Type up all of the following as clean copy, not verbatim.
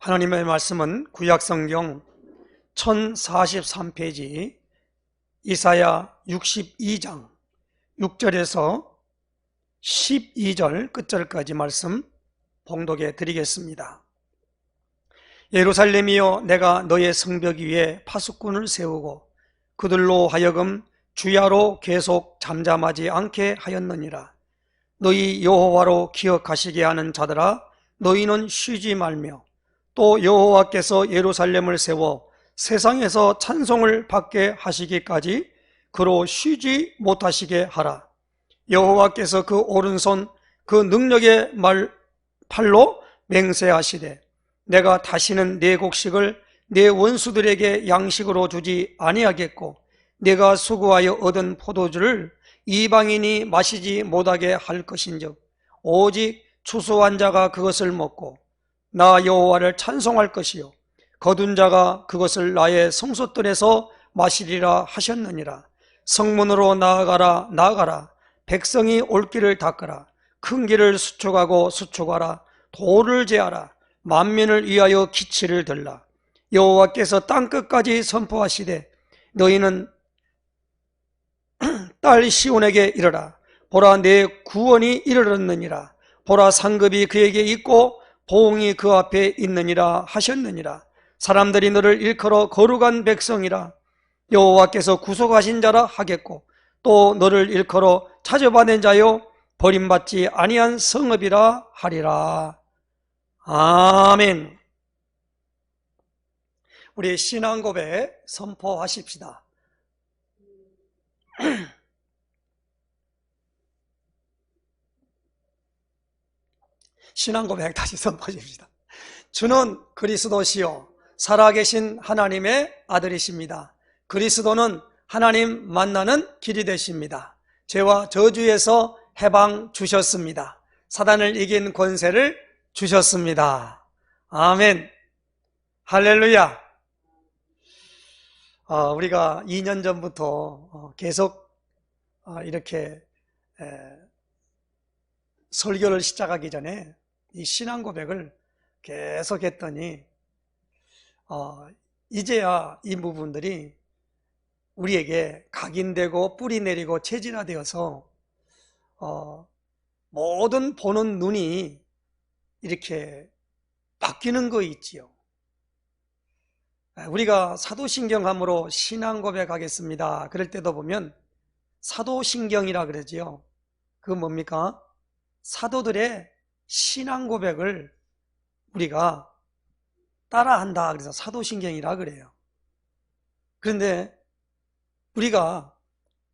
하나님의 말씀은 구약성경 1043페이지 이사야 62장 6절에서 12절 끝절까지 말씀 봉독해 드리겠습니다. 예루살렘이여, 내가 너의 성벽 위에 파수꾼을 세우고 그들로 하여금 주야로 계속 잠잠하지 않게 하였느니라. 너희 여호와로 기억하시게 하는 자들아, 너희는 쉬지 말며 또 여호와께서 예루살렘을 세워 세상에서 찬송을 받게 하시기까지 그로 쉬지 못하시게 하라. 여호와께서 그 오른손 그 능력의 팔로 맹세하시되, 내가 다시는 내 곡식을 내 원수들에게 양식으로 주지 아니하겠고 내가 수고하여 얻은 포도주를 이방인이 마시지 못하게 할 것인즉 오직 추수한 자가 그것을 먹고 나 여호와를 찬송할 것이요 거둔 자가 그것을 나의 성소뜰에서 마시리라 하셨느니라. 성문으로 나아가라, 나아가라. 백성이 올 길을 닦으라. 큰 길을 수축하고 수축하라. 돌을 제하라. 만민을 위하여 기치를 들라. 여호와께서 땅끝까지 선포하시되, 너희는 딸 시온에게 이르라. 보라, 내 구원이 이르렀느니라. 보라, 상급이 그에게 있고 보응이 그 앞에 있느니라 하셨느니라. 사람들이 너를 일컬어 거룩한 백성이라, 여호와께서 구속하신 자라 하겠고 또 너를 일컬어 찾아받은 자요 버림받지 아니한 성읍이라 하리라. 아멘. 우리 신앙 고백 선포하십시다. 신앙 고백 다시 선포하십시다. 주는 그리스도시요 살아계신 하나님의 아들이십니다. 그리스도는 하나님 만나는 길이 되십니다. 죄와 저주에서 해방 주셨습니다. 사단을 이긴 권세를 주셨습니다. 아멘. 할렐루야. 우리가 2년 전부터 계속 이렇게 설교를 시작하기 전에 이 신앙 고백을 계속 했더니 이제야 이 부분들이 우리에게 각인되고 뿌리 내리고 체질화되어서 모든 보는 눈이 이렇게 바뀌는 거 있지요. 우리가 사도신경함으로 신앙 고백하겠습니다. 그럴 때도 보면 사도신경이라 그러지요. 그건 뭡니까? 사도들의 신앙 고백을 우리가 따라한다. 그래서 사도신경이라 그래요. 그런데 우리가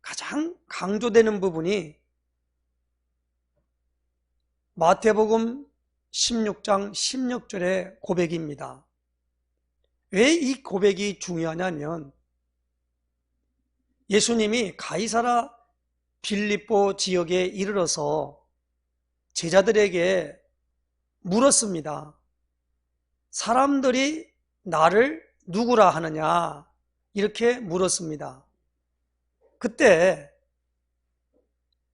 가장 강조되는 부분이 마태복음 16장 16절의 고백입니다. 왜 이 고백이 중요하냐면, 예수님이 가이사라 빌립보 지역에 이르러서 제자들에게 물었습니다. 사람들이 나를 누구라 하느냐, 이렇게 물었습니다. 그때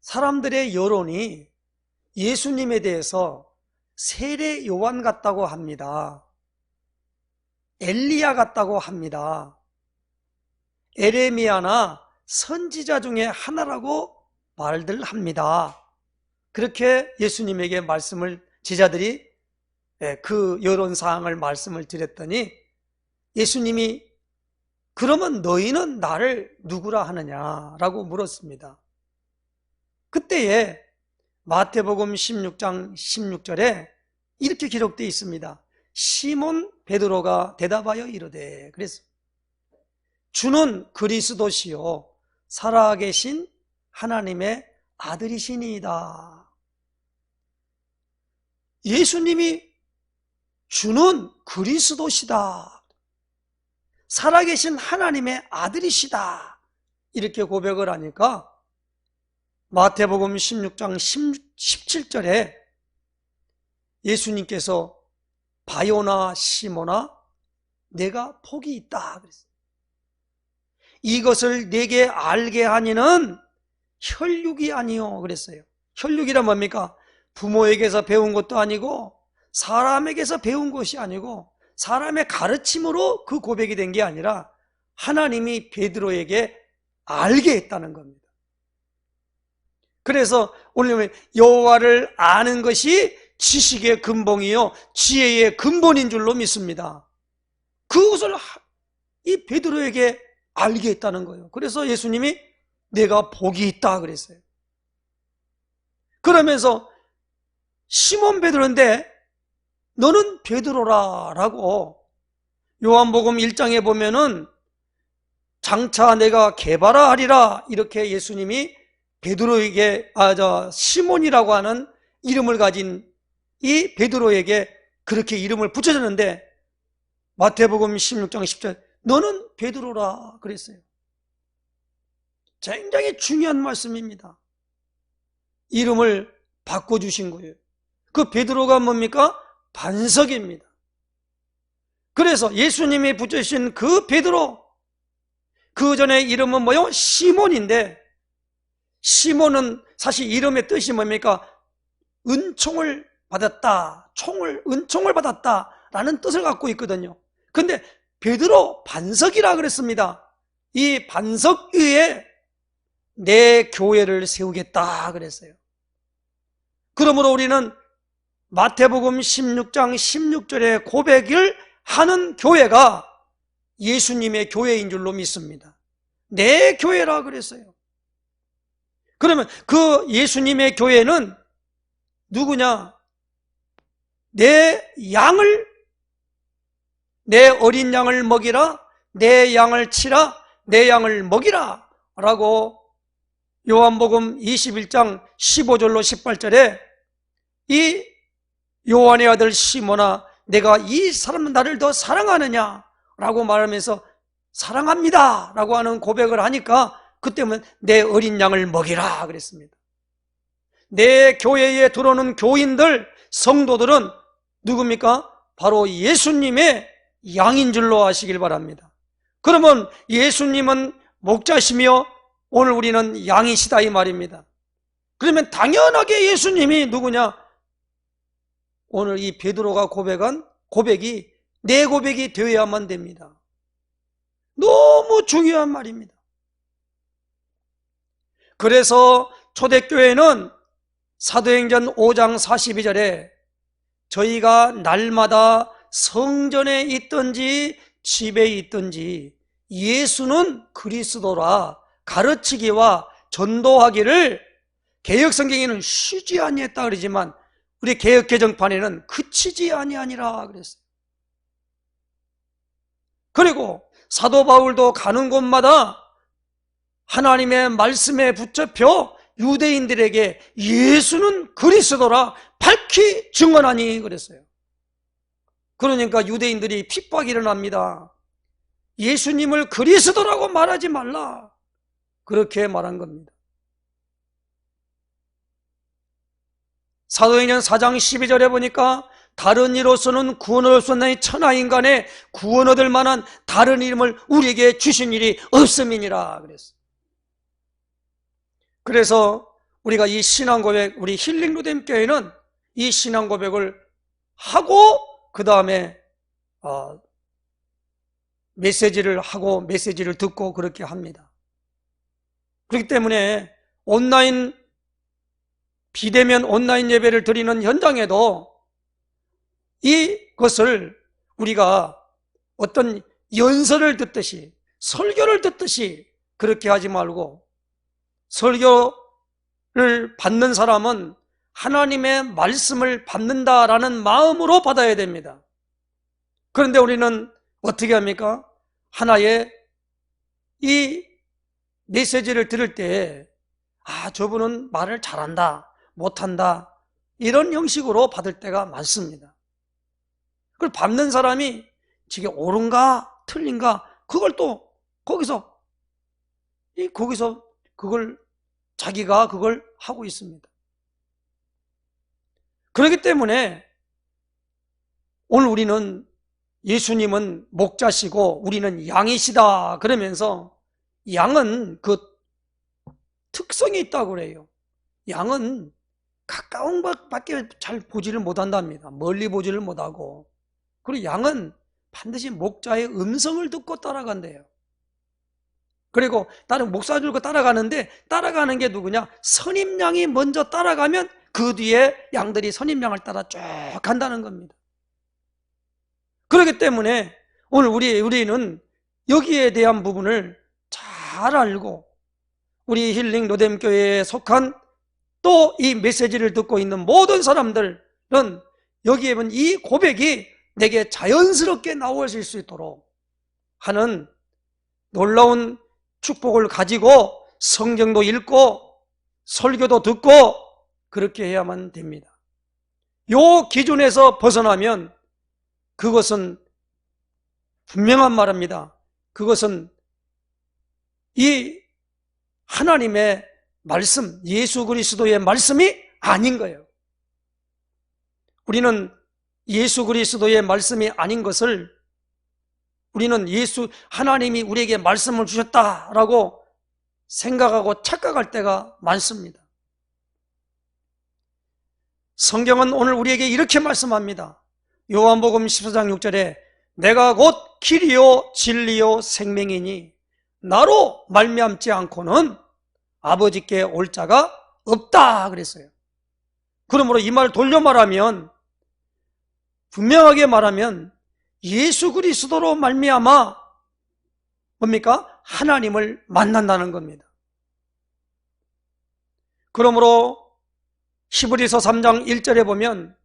사람들의 여론이 예수님에 대해서 세례 요한 같다고 합니다. 엘리야 같다고 합니다. 에레미야나 선지자 중에 하나라고 말들 합니다. 그렇게 예수님에게 제자들이 그 여론사항을 말씀을 드렸더니 예수님이 그러면 너희는 나를 누구라 하느냐라고 물었습니다. 그때에 마태복음 16장 16절에 이렇게 기록되어 있습니다. 시몬 베드로가 대답하여 이르되, 그래서 주는 그리스도시요 살아계신 하나님의 아들이시니이다. 예수님이 주는 그리스도시다, 살아계신 하나님의 아들이시다, 이렇게 고백을 하니까 마태복음 16장 17절에 예수님께서 바요나 시몬아, 내가 복이 있다 그랬어요. 이것을 내게 알게 하니는 혈육이 아니요 그랬어요. 혈육이란 뭡니까? 부모에게서 배운 것도 아니고 사람에게서 배운 것이 아니고 사람의 가르침으로 그 고백이 된 게 아니라 하나님이 베드로에게 알게 했다는 겁니다. 그래서 오늘 여호와를 아는 것이 지식의 근본이요 지혜의 근본인 줄로 믿습니다. 그것을 이 베드로에게 알게 했다는 거예요. 그래서 예수님이 내가 복이 있다 그랬어요. 그러면서 시몬 베드로인데 너는 베드로라 라고 요한복음 1장에 보면은 장차 내가 개바라 하리라 이렇게 예수님이 베드로에게 시몬이라고 하는 이름을 가진 이 베드로에게 그렇게 이름을 붙여줬는데 마태복음 16장 10절 너는 베드로라 그랬어요. 굉장히 중요한 말씀입니다. 이름을 바꿔주신 거예요. 그 베드로가 뭡니까? 반석입니다. 그래서 예수님이 붙여주신 그 베드로, 그 전에 이름은 뭐요? 시몬인데, 시몬은 사실 이름의 뜻이 뭡니까? 은총을 받았다, 은총을 받았다 라는 뜻을 갖고 있거든요. 근데 베드로 반석이라 그랬습니다. 이 반석 위에 내 교회를 세우겠다 그랬어요. 그러므로 우리는 마태복음 16장 16절의 고백을 하는 교회가 예수님의 교회인 줄로 믿습니다. 내 교회라 그랬어요. 그러면 그 예수님의 교회는 누구냐? 내 어린 양을 먹이라, 내 양을 치라, 내 양을 먹이라 라고 요한복음 21장 15절로 18절에 이 요한의 아들 시몬아 내가 이 사람 나를 더 사랑하느냐 라고 말하면서 사랑합니다 라고 하는 고백을 하니까 그때는 내 어린 양을 먹이라 그랬습니다. 내 교회에 들어오는 교인들, 성도들은 누굽니까? 바로 예수님의 양인 줄로 아시길 바랍니다. 그러면 예수님은 목자시며 오늘 우리는 양이시다 이 말입니다. 그러면 당연하게 예수님이 누구냐? 오늘 이 베드로가 고백한 고백이 내 고백이 되어야만 됩니다. 너무 중요한 말입니다. 그래서 초대교회는 사도행전 5장 42절에 저희가 날마다 성전에 있든지 집에 있든지 예수는 그리스도라 가르치기와 전도하기를 개역성경에는 쉬지 아니했다 그러지만 우리 개역개정판에는 그치지 아니하니라 그랬어요. 그리고 사도 바울도 가는 곳마다 하나님의 말씀에 붙잡혀 유대인들에게 예수는 그리스도라 밝히 증언하니 그랬어요. 그러니까 유대인들이 핍박이 일어납니다. 예수님을 그리스도라고 말하지 말라 그렇게 말한 겁니다. 사도행전 4장 12절에 보니까 다른 이로서는 구원을 얻을 수 없나니 천하인간의 구원 얻을 만한 다른 이름을 우리에게 주신 일이 없음이니라 그랬어요. 그래서 우리가 이 신앙고백, 우리 힐링루뎀교회는 이 신앙고백을 하고 그 다음에 메시지를 하고 메시지를 듣고 그렇게 합니다. 그렇기 때문에 비대면 온라인 예배를 드리는 현장에도 이것을 우리가 어떤 연설을 듣듯이 설교를 듣듯이 그렇게 하지 말고 설교를 받는 사람은 하나님의 말씀을 받는다라는 마음으로 받아야 됩니다. 그런데 우리는 어떻게 합니까? 하나의 이 메시지를 들을 때 저분은 말을 잘한다, 못한다 이런 형식으로 받을 때가 많습니다. 그걸 받는 사람이 이게 옳은가 틀린가 그걸 또 거기서 그걸 자기가 그걸 하고 있습니다. 그렇기 때문에 오늘 우리는 예수님은 목자시고 우리는 양이시다 그러면서 양은 그 특성이 있다고 그래요. 양은 가까운 것밖에 잘 보지를 못한답니다. 멀리 보지를 못하고. 그리고 양은 반드시 목자의 음성을 듣고 따라간대요. 그리고 다른 목사 줄고 따라가는데 따라가는 게 누구냐? 선임양이 먼저 따라가면 그 뒤에 양들이 선임양을 따라 쭉 간다는 겁니다. 그렇기 때문에 오늘 우리는 여기에 대한 부분을 잘 알고 우리 힐링 로뎀교회에 속한 또 이 메시지를 듣고 있는 모든 사람들은 여기에 보면 이 고백이 내게 자연스럽게 나오실 수 있도록 하는 놀라운 축복을 가지고 성경도 읽고 설교도 듣고 그렇게 해야만 됩니다. 요 기준에서 벗어나면 그것은 분명한 말입니다. 그것은 이 하나님의 말씀, 예수 그리스도의 말씀이 아닌 거예요. 우리는 예수 그리스도의 말씀이 아닌 것을 우리는 하나님이 우리에게 말씀을 주셨다라고 생각하고 착각할 때가 많습니다. 성경은 오늘 우리에게 이렇게 말씀합니다. 요한복음 14장 6절에 내가 곧 길이요 진리요 생명이니 나로 말미암지 않고는 아버지께 올 자가 없다 그랬어요. 그러므로 이 말 돌려 말하면 분명하게 말하면 예수 그리스도로 말미암아 뭡니까? 하나님을 만난다는 겁니다. 그러므로 히브리서 3장 1절에 보면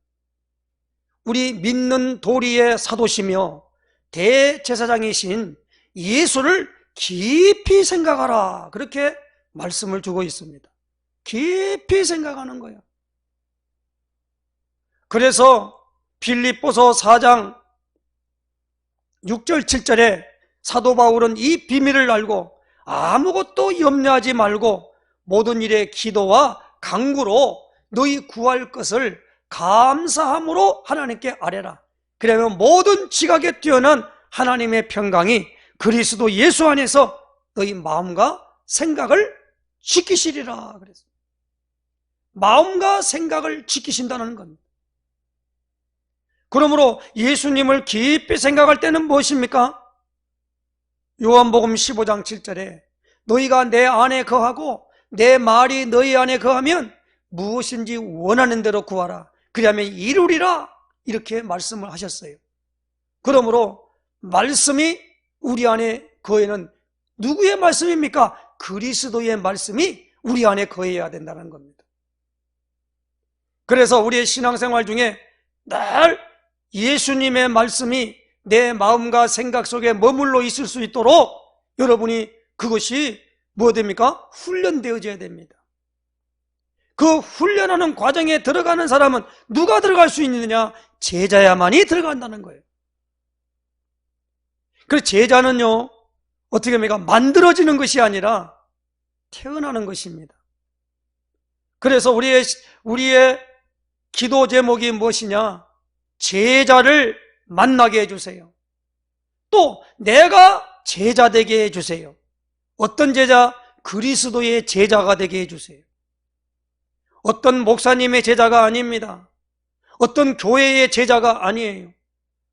우리 믿는 도리의 사도시며 대제사장이신 예수를 깊이 생각하라 그렇게 말씀을 주고 있습니다. 깊이 생각하는 거예요. 그래서 빌립보서 4장 6절 7절에 사도 바울은 이 비밀을 알고 아무것도 염려하지 말고 모든 일에 기도와 간구로 너희 구할 것을 감사함으로 하나님께 아뢰라. 그러면 모든 지각에 뛰어난 하나님의 평강이 그리스도 예수 안에서 너희 마음과 생각을 지키시리라 그랬어요. 마음과 생각을 지키신다는 겁니다. 그러므로 예수님을 깊이 생각할 때는 무엇입니까? 요한복음 15장 7절에 너희가 내 안에 거하고 내 말이 너희 안에 거하면 무엇인지 원하는 대로 구하라. 그리하면 이루리라. 이렇게 말씀을 하셨어요. 그러므로 말씀이 우리 안에 거해는 누구의 말씀입니까? 그리스도의 말씀이 우리 안에 거해야 된다는 겁니다. 그래서 우리의 신앙생활 중에 늘 예수님의 말씀이 내 마음과 생각 속에 머물러 있을 수 있도록 여러분이 그것이 뭐 됩니까? 훈련되어져야 됩니다. 그 훈련하는 과정에 들어가는 사람은 누가 들어갈 수 있느냐? 제자야만이 들어간다는 거예요. 그래서 제자는요 어떻게 합니까? 만들어지는 것이 아니라 태어나는 것입니다. 그래서 우리의 기도 제목이 무엇이냐? 제자를 만나게 해주세요. 또 내가 제자 되게 해주세요. 어떤 제자? 그리스도의 제자가 되게 해주세요. 어떤 목사님의 제자가 아닙니다. 어떤 교회의 제자가 아니에요.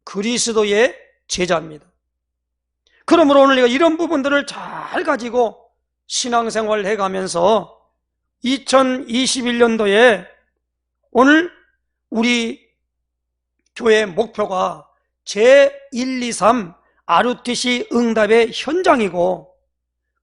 그리스도의 제자입니다. 그러므로 오늘 우리가 이런 부분들을 잘 가지고 신앙생활을 해가면서 2021년도에 오늘 우리 교회 목표가 제1, 2, 3 RUTC 응답의 현장이고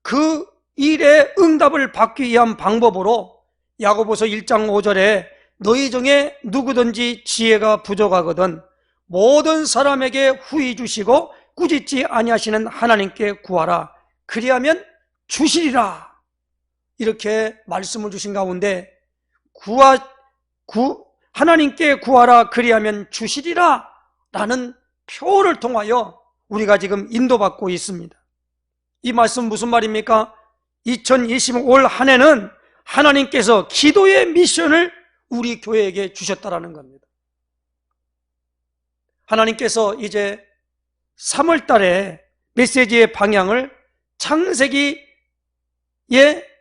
그 일의 응답을 받기 위한 방법으로 야고보서 1장 5절에 너희 중에 누구든지 지혜가 부족하거든 모든 사람에게 후히 주시고 꾸짖지 아니하시는 하나님께 구하라. 그리하면 주시리라. 이렇게 말씀을 주신 가운데 하나님께 구하라 그리하면 주시리라 라는 표를 통하여 우리가 지금 인도받고 있습니다. 이 말씀 무슨 말입니까? 2025올 한 해는 하나님께서 기도의 미션을 우리 교회에게 주셨다라는 겁니다. 하나님께서 이제 3월 달에 메시지의 방향을 창세기의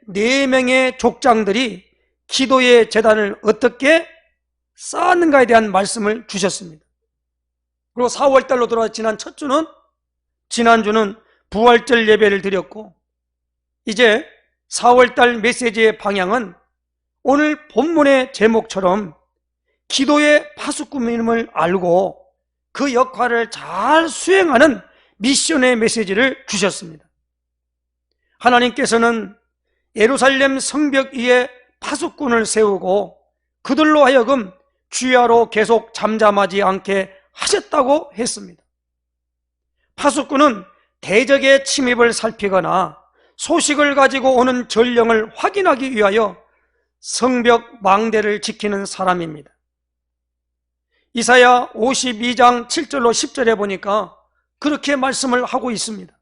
4명의 족장들이 기도의 제단을 어떻게 쌓았는가에 대한 말씀을 주셨습니다. 그리고 4월달로 돌아와 지난 첫 주는, 지난주는 부활절 예배를 드렸고, 이제 4월달 메시지의 방향은 오늘 본문의 제목처럼 기도의 파수꾼임을 알고 그 역할을 잘 수행하는 미션의 메시지를 주셨습니다. 하나님께서는 예루살렘 성벽 위에 파수꾼을 세우고 그들로 하여금 주야로 계속 잠잠하지 않게 하셨다고 했습니다. 파수꾼은 대적의 침입을 살피거나 소식을 가지고 오는 전령을 확인하기 위하여 성벽 망대를 지키는 사람입니다. 이사야 52장 7절로 10절에 보니까 그렇게 말씀을 하고 있습니다.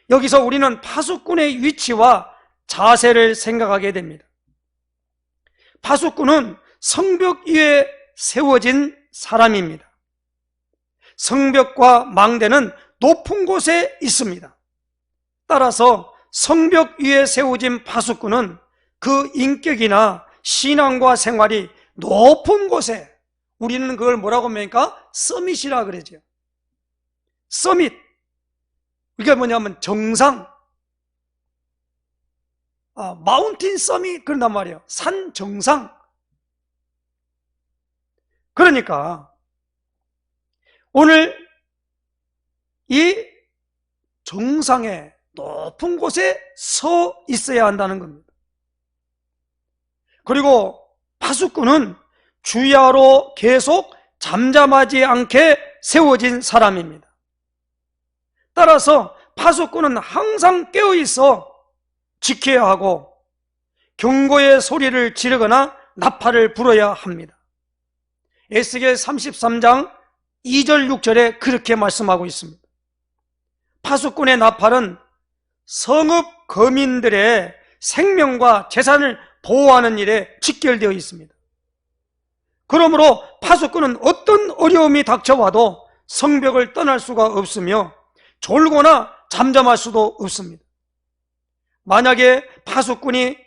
여기서 우리는 파수꾼의 위치와 자세를 생각하게 됩니다. 파수꾼은 성벽 위에 세워진 사람입니다. 성벽과 망대는 높은 곳에 있습니다. 따라서 성벽 위에 세워진 파수꾼은 그 인격이나 신앙과 생활이 높은 곳에, 우리는 그걸 뭐라고 합니까? 서밋이라 그러죠. 서밋. 이게 뭐냐면 정상. 마운틴 서밋 그런단 말이에요. 산 정상. 그러니까 오늘 이 정상에 높은 곳에 서 있어야 한다는 겁니다. 그리고 파수꾼은 주야로 계속 잠잠하지 않게 세워진 사람입니다. 따라서 파수꾼은 항상 깨어있어 지켜야 하고 경고의 소리를 지르거나 나팔을 불어야 합니다. 에스겔 33장 2절 6절에 그렇게 말씀하고 있습니다. 파수꾼의 나팔은 성읍 거민들의 생명과 재산을 보호하는 일에 직결되어 있습니다. 그러므로 파수꾼은 어떤 어려움이 닥쳐와도 성벽을 떠날 수가 없으며 졸거나 잠잠할 수도 없습니다. 만약에 파수꾼이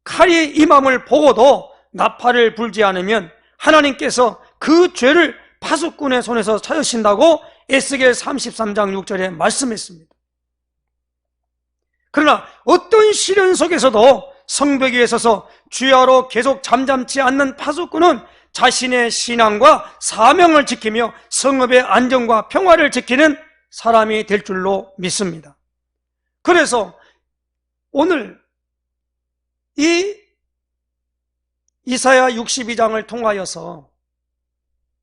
칼이 임함을 보고도 나팔을 불지 않으면 하나님께서 그 죄를 파수꾼의 손에서 찾으신다고 에스겔 33장 6절에 말씀했습니다. 그러나 어떤 시련 속에서도 성벽 위에 서서 주야로 계속 잠잠치 않는 파수꾼은 자신의 신앙과 사명을 지키며 성읍의 안정과 평화를 지키는 사람이 될 줄로 믿습니다. 그래서 오늘 이 이사야 62장을 통하여서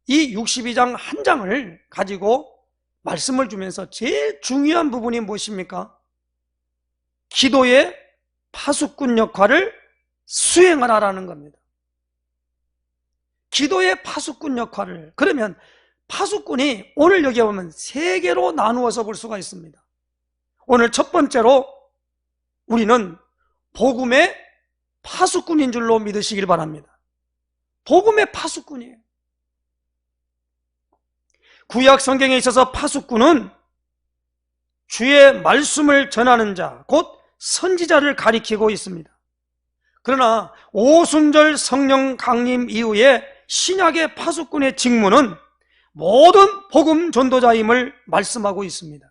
이 62장 한 장을 가지고 말씀을 주면서 제일 중요한 부분이 무엇입니까? 기도의 파수꾼 역할을 수행하라라는 겁니다. 기도의 파수꾼 역할을. 그러면 파수꾼이 오늘 여기 보면 세 개로 나누어서 볼 수가 있습니다. 오늘 첫 번째로 우리는 복음의 파수꾼인 줄로 믿으시길 바랍니다. 복음의 파수꾼이에요. 구약 성경에 있어서 파수꾼은 주의 말씀을 전하는 자, 곧 선지자를 가리키고 있습니다. 그러나 오순절 성령 강림 이후에 신약의 파수꾼의 직무는 모든 복음 전도자임을 말씀하고 있습니다.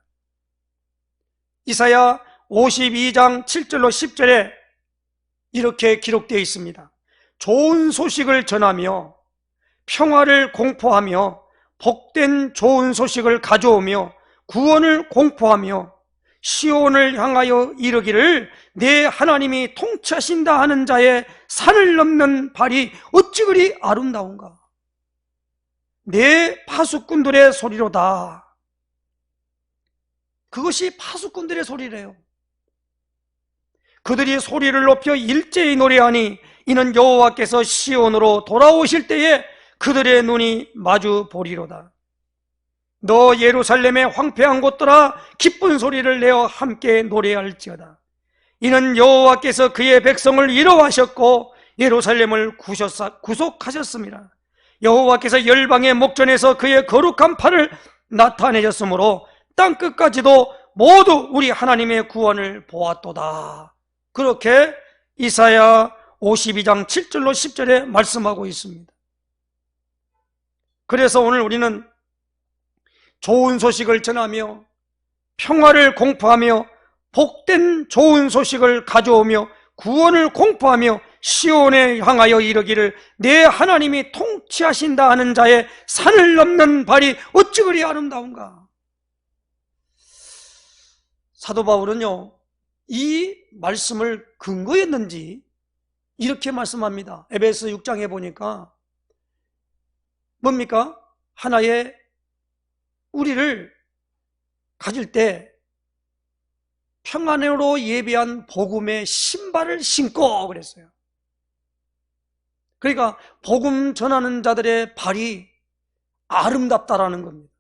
이사야 52장 7절로 10절에 이렇게 기록되어 있습니다. 좋은 소식을 전하며 평화를 공포하며 복된 좋은 소식을 가져오며 구원을 공포하며 시온을 향하여 이르기를 내 하나님이 통치하신다 하는 자의 산을 넘는 발이 어찌 그리 아름다운가. 내 파수꾼들의 소리로다. 그것이 파수꾼들의 소리래요. 그들이 소리를 높여 일제히 노래하니 이는 여호와께서 시온으로 돌아오실 때에 그들의 눈이 마주 보리로다. 너 예루살렘의 황폐한 곳들아 기쁜 소리를 내어 함께 노래할지어다. 이는 여호와께서 그의 백성을 위로하셨고 예루살렘을 구속하셨습니다. 여호와께서 열방의 목전에서 그의 거룩한 팔을 나타내셨으므로 땅끝까지도 모두 우리 하나님의 구원을 보았도다. 그렇게 이사야 52장 7절로 10절에 말씀하고 있습니다. 그래서 오늘 우리는 좋은 소식을 전하며 평화를 공포하며 복된 좋은 소식을 가져오며 구원을 공포하며 시온에 향하여 이르기를 내 하나님이 통치하신다 하는 자의 산을 넘는 발이 어찌 그리 아름다운가. 사도 바울은요, 이 말씀을 근거했는지 이렇게 말씀합니다. 에베소 6장에 보니까 뭡니까? 하나의 우리를 가질 때 평안으로 예비한 복음의 신발을 신고 그랬어요. 그러니까 복음 전하는 자들의 발이 아름답다라는 겁니다.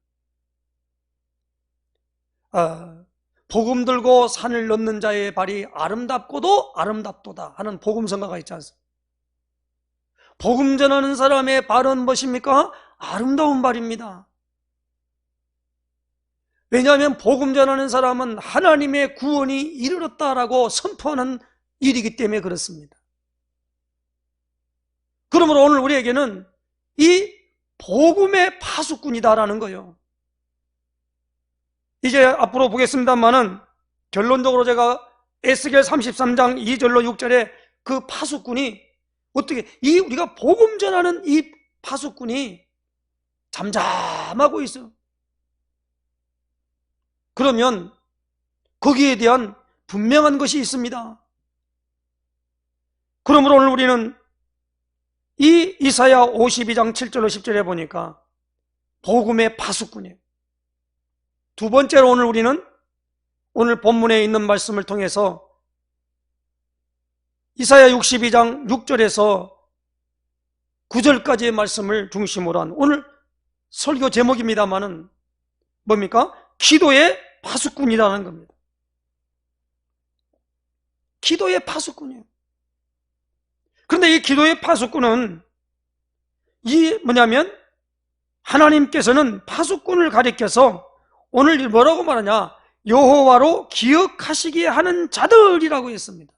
복음 들고 산을 넘는 자의 발이 아름답고도 아름답도다 하는 복음성가가 있지 않습니까? 복음 전하는 사람의 발은 무엇입니까? 아름다운 발입니다. 왜냐하면 복음 전하는 사람은 하나님의 구원이 이르렀다라고 선포하는 일이기 때문에 그렇습니다. 그러므로 오늘 우리에게는 이 복음의 파수꾼이다라는 거예요. 이제 앞으로 보겠습니다만은 결론적으로 제가 에스겔 33장 2절로 6절에 그 파수꾼이 어떻게 우리가 복음 전하는 이 파수꾼이 잠잠하고 있어요. 그러면 거기에 대한 분명한 것이 있습니다. 그러므로 오늘 우리는 이 이사야 52장 7절로 10절에 보니까 복음의 파수꾼이에요. 두 번째로 오늘 우리는 오늘 본문에 있는 말씀을 통해서 이사야 62장 6절에서 9절까지의 말씀을 중심으로 한 오늘 설교 제목입니다만은 뭡니까? 기도의 파수꾼이라는 겁니다. 기도의 파수꾼이에요. 그런데 이 기도의 파수꾼은 뭐냐면 하나님께서는 파수꾼을 가리켜서 오늘 뭐라고 말하냐? 여호와로 기억하시게 하는 자들이라고 했습니다.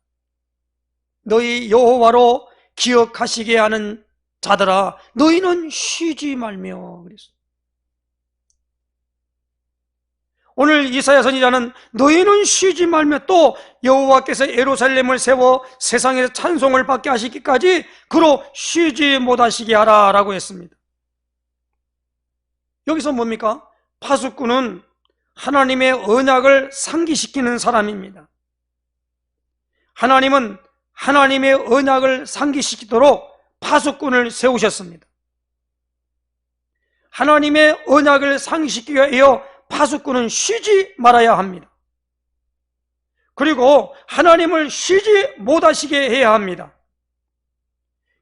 너희 여호와로 기억하시게 하는 자들아 너희는 쉬지 말며 그랬어요. 오늘 이사야 선지자는 너희는 쉬지 말며 또 여호와께서 예루살렘을 세워 세상에서 찬송을 받게 하시기까지 그로 쉬지 못하시게 하라 라고 했습니다. 여기서 뭡니까? 파수꾼은 하나님의 언약을 상기시키는 사람입니다. 하나님은 하나님의 언약을 상기시키도록 파수꾼을 세우셨습니다. 하나님의 언약을 상기시키기 위하여 파수꾼은 쉬지 말아야 합니다. 그리고 하나님을 쉬지 못하시게 해야 합니다.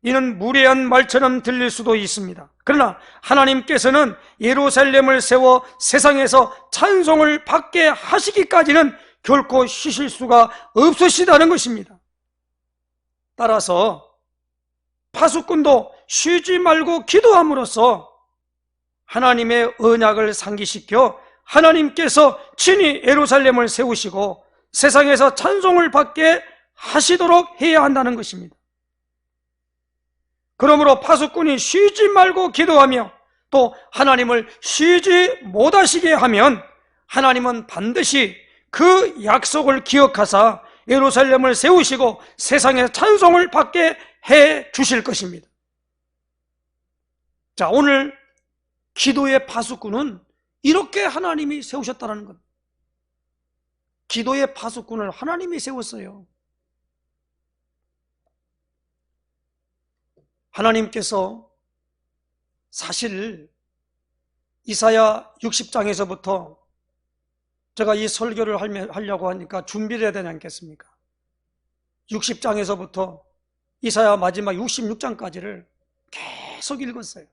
이는 무례한 말처럼 들릴 수도 있습니다. 그러나 하나님께서는 예루살렘을 세워 세상에서 찬송을 받게 하시기까지는 결코 쉬실 수가 없으시다는 것입니다. 따라서 파수꾼도 쉬지 말고 기도함으로써 하나님의 언약을 상기시켜 하나님께서 친히 예루살렘을 세우시고 세상에서 찬송을 받게 하시도록 해야 한다는 것입니다. 그러므로 파수꾼이 쉬지 말고 기도하며 또 하나님을 쉬지 못하시게 하면 하나님은 반드시 그 약속을 기억하사 예루살렘을 세우시고 세상에 찬송을 받게 해 주실 것입니다. 자, 오늘 기도의 파수꾼은 이렇게 하나님이 세우셨다는 것. 기도의 파수꾼을 하나님이 세웠어요. 하나님께서 사실 이사야 60장에서부터 제가 이 설교를 하려고 하니까 준비를 해야 되지 않겠습니까? 60장에서부터 이사야 마지막 66장까지를 계속 읽었어요.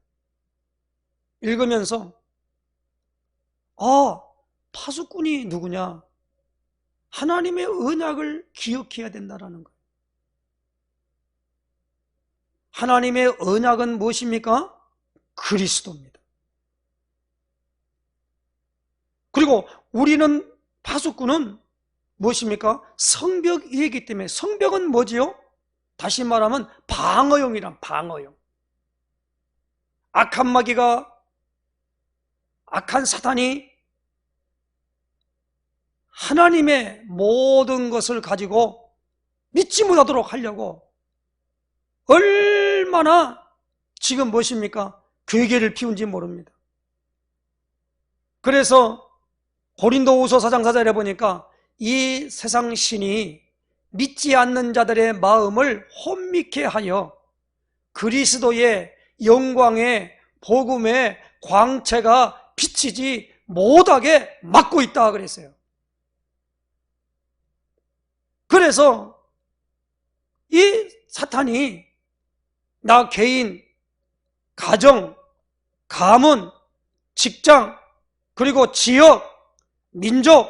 읽으면서 파수꾼이 누구냐? 하나님의 언약을 기억해야 된다는 거예요. 하나님의 언약은 무엇입니까? 그리스도입니다. 그리고 우리는 파수꾼은 무엇입니까? 성벽이기 때문에 성벽은 뭐지요? 다시 말하면 방어용이란 방어용. 악한 마귀가 악한 사탄이 하나님의 모든 것을 가지고 믿지 못하도록 하려고 얼마나 지금 무엇입니까? 괴계를 피운지 모릅니다. 그래서 고린도후서 4장 4절에 보니까 이 세상 신이 믿지 않는 자들의 마음을 혼미케 하여 그리스도의 영광의 복음의 광채가 비치지 못하게 막고 있다 그랬어요. 그래서 이 사탄이 나 개인, 가정, 가문, 직장, 그리고 지역, 민족,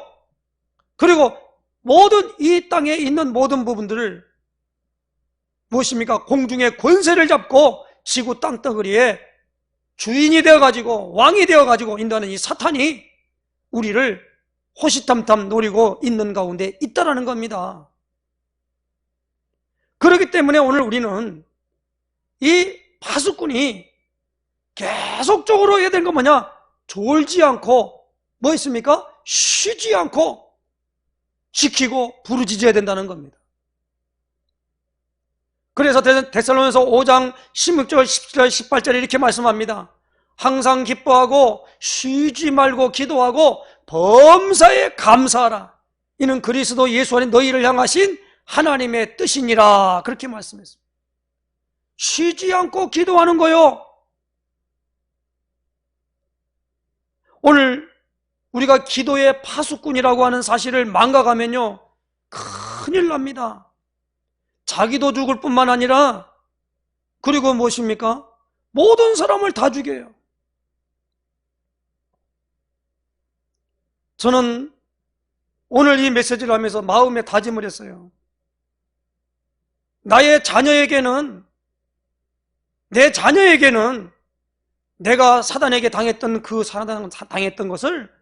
그리고 모든 이 땅에 있는 모든 부분들을 무엇입니까? 공중의 권세를 잡고 지구 땅덩어리에 주인이 되어가지고 왕이 되어가지고 인도하는 이 사탄이 우리를 호시탐탐 노리고 있는 가운데 있다라는 겁니다. 그렇기 때문에 오늘 우리는 이 파수꾼이 계속적으로 해야 되는 건 뭐냐? 졸지 않고 뭐 있습니까? 쉬지 않고 지키고 부르짖어야 된다는 겁니다. 그래서 데살로니가서 5장 16절, 17절, 18절에 이렇게 말씀합니다. 항상 기뻐하고 쉬지 말고 기도하고 범사에 감사하라. 이는 그리스도 예수 안에 너희를 향하신 하나님의 뜻이니라. 그렇게 말씀했습니다. 쉬지 않고 기도하는 거요. 오늘 우리가 기도의 파수꾼이라고 하는 사실을 망각하면요, 큰일 납니다. 자기도 죽을 뿐만 아니라, 그리고 무엇입니까? 모든 사람을 다 죽여요. 저는 오늘 이 메시지를 하면서 마음에 다짐을 했어요. 나의 자녀에게는, 내 자녀에게는 내가 사단에게 당했던 그 당했던 것을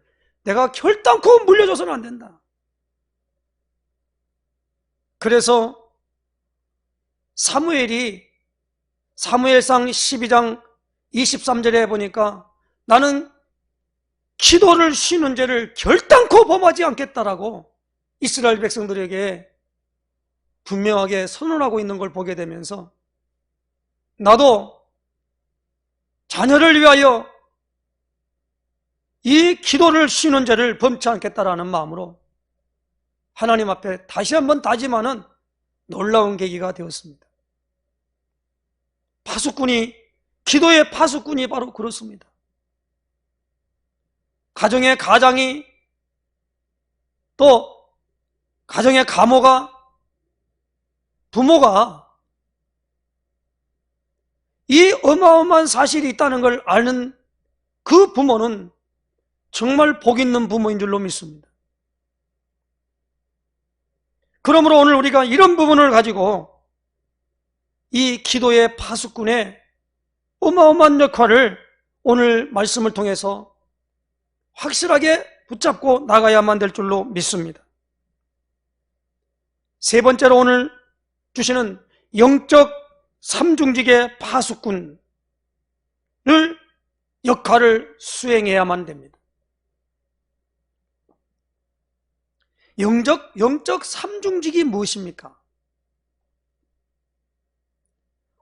내가 결단코 물려줘서는 안 된다. 그래서 사무엘상 12장 23절에 보니까 나는 기도를 쉬는 죄를 결단코 범하지 않겠다라고 이스라엘 백성들에게 분명하게 선언하고 있는 걸 보게 되면서 나도 자녀를 위하여 이 기도를 쉬는 죄를 범치 않겠다라는 마음으로 하나님 앞에 다시 한번 다짐하는 놀라운 계기가 되었습니다. 파수꾼이, 기도의 파수꾼이 바로 그렇습니다. 가정의 가장이, 또 가정의 가모가, 부모가 이 어마어마한 사실이 있다는 걸 아는 그 부모는 정말 복 있는 부모인 줄로 믿습니다. 그러므로 오늘 우리가 이런 부분을 가지고 이 기도의 파수꾼의 어마어마한 역할을 오늘 말씀을 통해서 확실하게 붙잡고 나가야만 될 줄로 믿습니다. 세 번째로 오늘 주시는 영적 삼중직의 파수꾼을 역할을 수행해야만 됩니다. 영적 삼중직이 무엇입니까?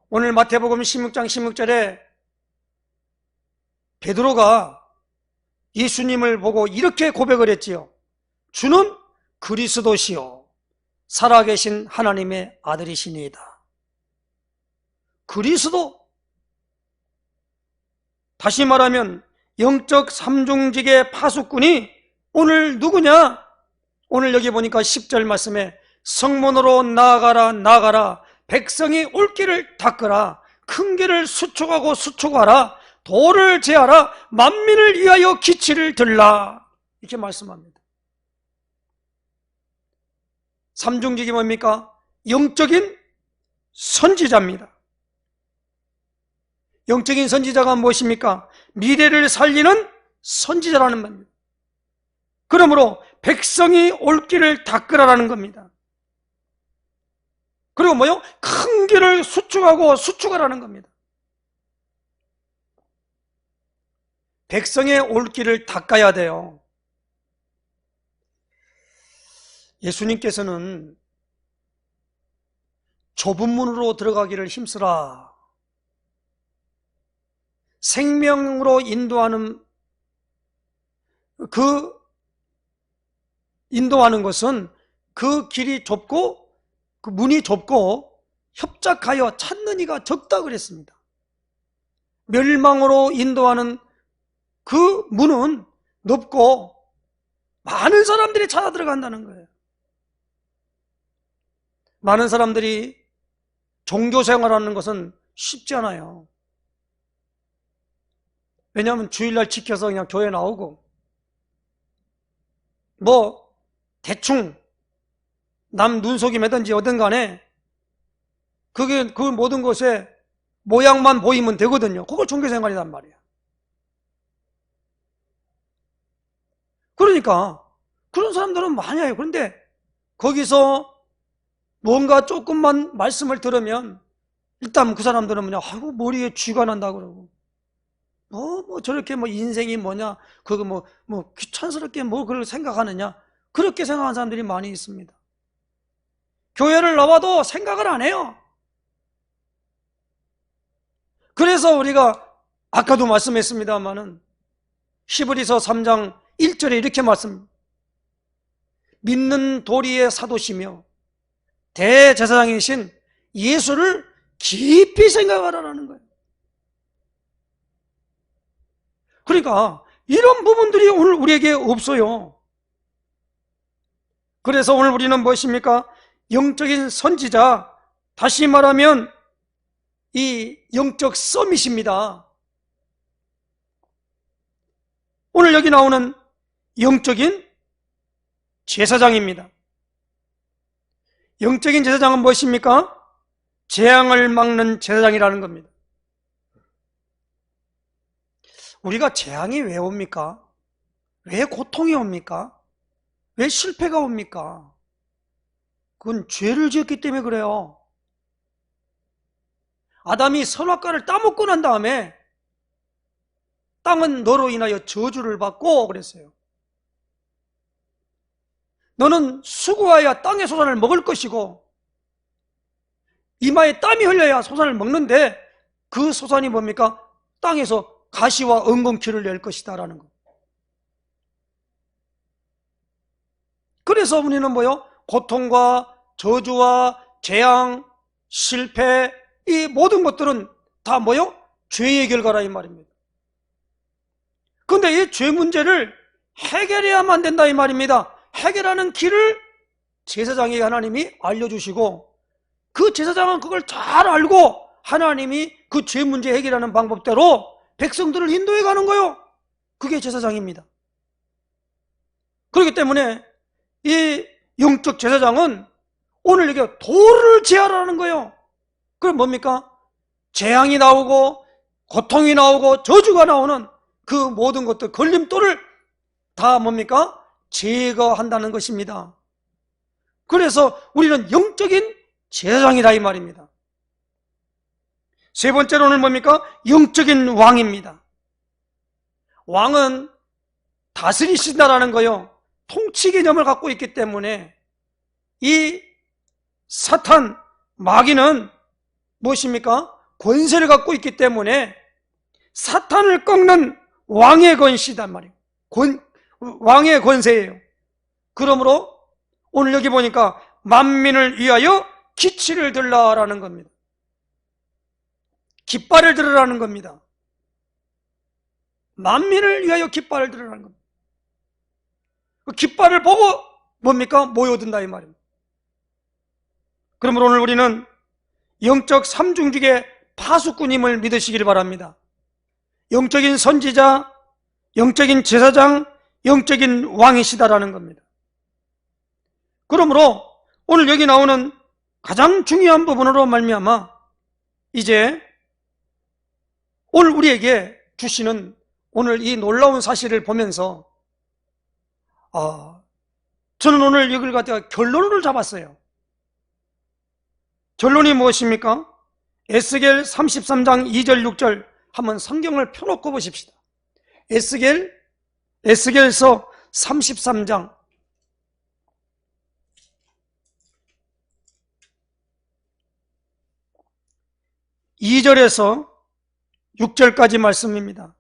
오늘 마태복음 16장 16절에 베드로가 예수님을 보고 이렇게 고백을 했지요. 주는 그리스도시요 살아계신 하나님의 아들이시니이다. 그리스도, 다시 말하면 영적 삼중직의 파수꾼이 오늘 누구냐? 오늘 여기 보니까 10절 말씀에 성문으로 나아가라 나아가라 백성이 올 길을 닦으라 큰 길을 수축하고 수축하라 도를 제하라 만민을 위하여 기치를 들라 이렇게 말씀합니다. 삼중직이 뭡니까? 영적인 선지자입니다. 영적인 선지자가 무엇입니까? 미래를 살리는 선지자라는 겁니다. 그러므로 백성이 올 길을 닦으라라는 겁니다. 그리고 뭐요? 큰 길을 수축하고 수축하라는 겁니다. 백성의 올길을 닦아야 돼요. 예수님께서는 좁은 문으로 들어가기를 힘쓰라. 생명으로 인도하는 것은 그 길이 좁고 그 문이 좁고 협착하여 찾는 이가 적다 그랬습니다. 멸망으로 인도하는 그 문은 넓고 많은 사람들이 찾아 들어간다는 거예요. 많은 사람들이 종교 생활하는 것은 쉽지 않아요. 왜냐하면 주일날 지켜서 그냥 교회 나오고 대충 남 눈속임이든지 어든 간에 그 모든 것에 모양만 보이면 되거든요. 그걸 종교생활이란 말이에요. 그러니까 그런 사람들은 많아요. 그런데 거기서 뭔가 조금만 말씀을 들으면 일단 그 사람들은 아이고 머리에 쥐가 난다 그러고 저렇게 인생이 뭐냐 그거 귀찮스럽게 그걸 생각하느냐 그렇게 생각하는 사람들이 많이 있습니다. 교회를 나와도 생각을 안 해요. 그래서 우리가 아까도 말씀했습니다마는 히브리서 3장 1절에 이렇게 믿는 도리의 사도시며 대제사장이신 예수를 깊이 생각하라는 거예요. 그러니까 이런 부분들이 오늘 우리에게 없어요. 그래서 오늘 우리는 무엇입니까? 영적인 선지자, 다시 말하면 이 영적 서밋입니다. 오늘 여기 나오는 영적인 제사장입니다. 영적인 제사장은 무엇입니까? 재앙을 막는 제사장이라는 겁니다. 우리가 재앙이 왜 옵니까? 왜 고통이 옵니까? 왜 실패가 옵니까? 그건 죄를 지었기 때문에 그래요. 아담이 선악과를 따먹고 난 다음에 땅은 너로 인하여 저주를 받고 그랬어요. 너는 수고하여 땅의 소산을 먹을 것이고 이마에 땀이 흘려야 소산을 먹는데 그 소산이 뭡니까? 땅에서 가시와 엉겅퀴를 낼 것이다 라는 거. 그래서 우리는 고통과 저주와 재앙, 실패 이 모든 것들은 다 죄의 결과라 이 말입니다. 그런데 이 죄 문제를 해결해야만 된다 이 말입니다. 해결하는 길을 제사장에게 하나님이 알려주시고 그 제사장은 그걸 잘 알고 하나님이 그 죄 문제 해결하는 방법대로 백성들을 인도해 가는 거예요. 그게 제사장입니다. 그렇기 때문에 이 영적 제사장은 오늘 이게 도를 제하라는 거예요. 그럼 뭡니까? 재앙이 나오고 고통이 나오고 저주가 나오는 그 모든 것들 걸림돌을 다 뭡니까? 제거한다는 것입니다. 그래서 우리는 영적인 제사장이라 이 말입니다. 세 번째로는 뭡니까? 영적인 왕입니다. 왕은 다스리신다라는 거요. 통치 개념을 갖고 있기 때문에 이 사탄, 마귀는 무엇입니까? 권세를 갖고 있기 때문에 사탄을 꺾는 왕의 권시단 말이에요. 왕의 권세예요. 그러므로 오늘 여기 보니까 만민을 위하여 기치를 들라라는 겁니다. 깃발을 들으라는 겁니다. 만민을 위하여 깃발을 들으라는 겁니다. 그 깃발을 보고 뭡니까? 모여든다 이 말입니다. 그러므로 오늘 우리는 영적 삼중직의 파수꾼임을 믿으시길 바랍니다. 영적인 선지자, 영적인 제사장, 영적인 왕이시다라는 겁니다. 그러므로 오늘 여기 나오는 가장 중요한 부분으로 말미암아 이제 오늘 우리에게 주시는 오늘 이 놀라운 사실을 보면서 저는 오늘 이걸 갖다가 결론을 잡았어요. 결론이 무엇입니까? 에스겔 33장 2절 6절 한번 성경을 펴놓고 보십시다. 에스겔서 33장 2절에서 6절까지 말씀입니다.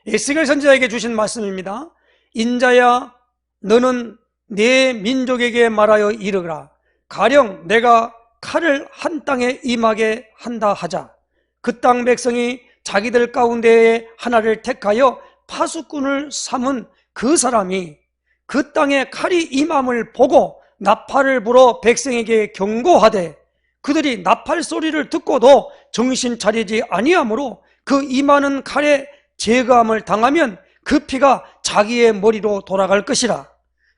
에스겔 선지자에게 주신 말씀입니다. 인자야, 너는 내 민족에게 말하여 이르라. 가령 내가 칼을 한 땅에 임하게 한다 하자. 그 땅 백성이 자기들 가운데에 하나를 택하여 파수꾼을 삼은 그 사람이 그 땅에 칼이 임함을 보고 나팔을 불어 백성에게 경고하되 그들이 나팔 소리를 듣고도 정신 차리지 아니하므로 그 임하는 칼에 제거함을 당하면 그 피가 자기의 머리로 돌아갈 것이라.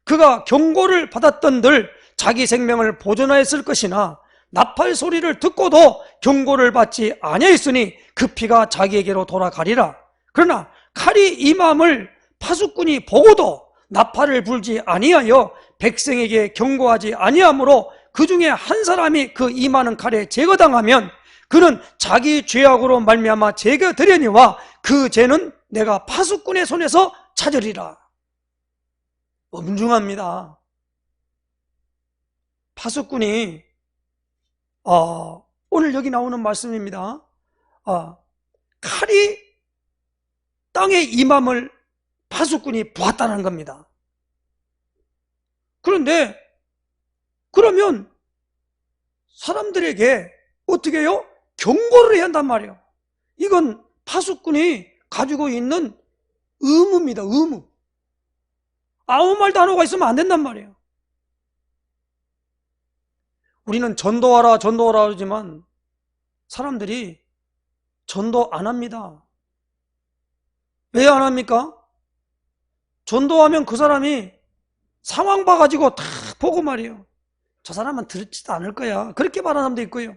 그가 경고를 받았던들 자기 생명을 보존하였을 것이나 나팔 소리를 듣고도 경고를 받지 아니하였으니 그 피가 자기에게로 돌아가리라. 그러나 칼이 임함을 파수꾼이 보고도 나팔을 불지 아니하여 백성에게 경고하지 아니하므로 그 중에 한 사람이 그 임하는 칼에 제거당하면 그는 자기 죄악으로 말미암아 제거되려니와 그 죄는 내가 파수꾼의 손에서 찾으리라. 엄중합니다. 파수꾼이 오늘 여기 나오는 말씀입니다. 칼이 땅에 임함을 파수꾼이 보았다는 겁니다. 그런데 그러면 사람들에게 어떻게 해요? 경고를 해야 한단 말이에요. 이건 파수꾼이 가지고 있는 의무입니다. 의무. 아무 말도 안 하고 있으면 안 된단 말이에요. 우리는 전도하라 하지만 사람들이 전도 안 합니다. 왜 안 합니까? 전도하면 그 사람이 상황 봐가지고 다 보고 말이에요. 저 사람은 듣지도 않을 거야. 그렇게 말하는 사람도 있고요.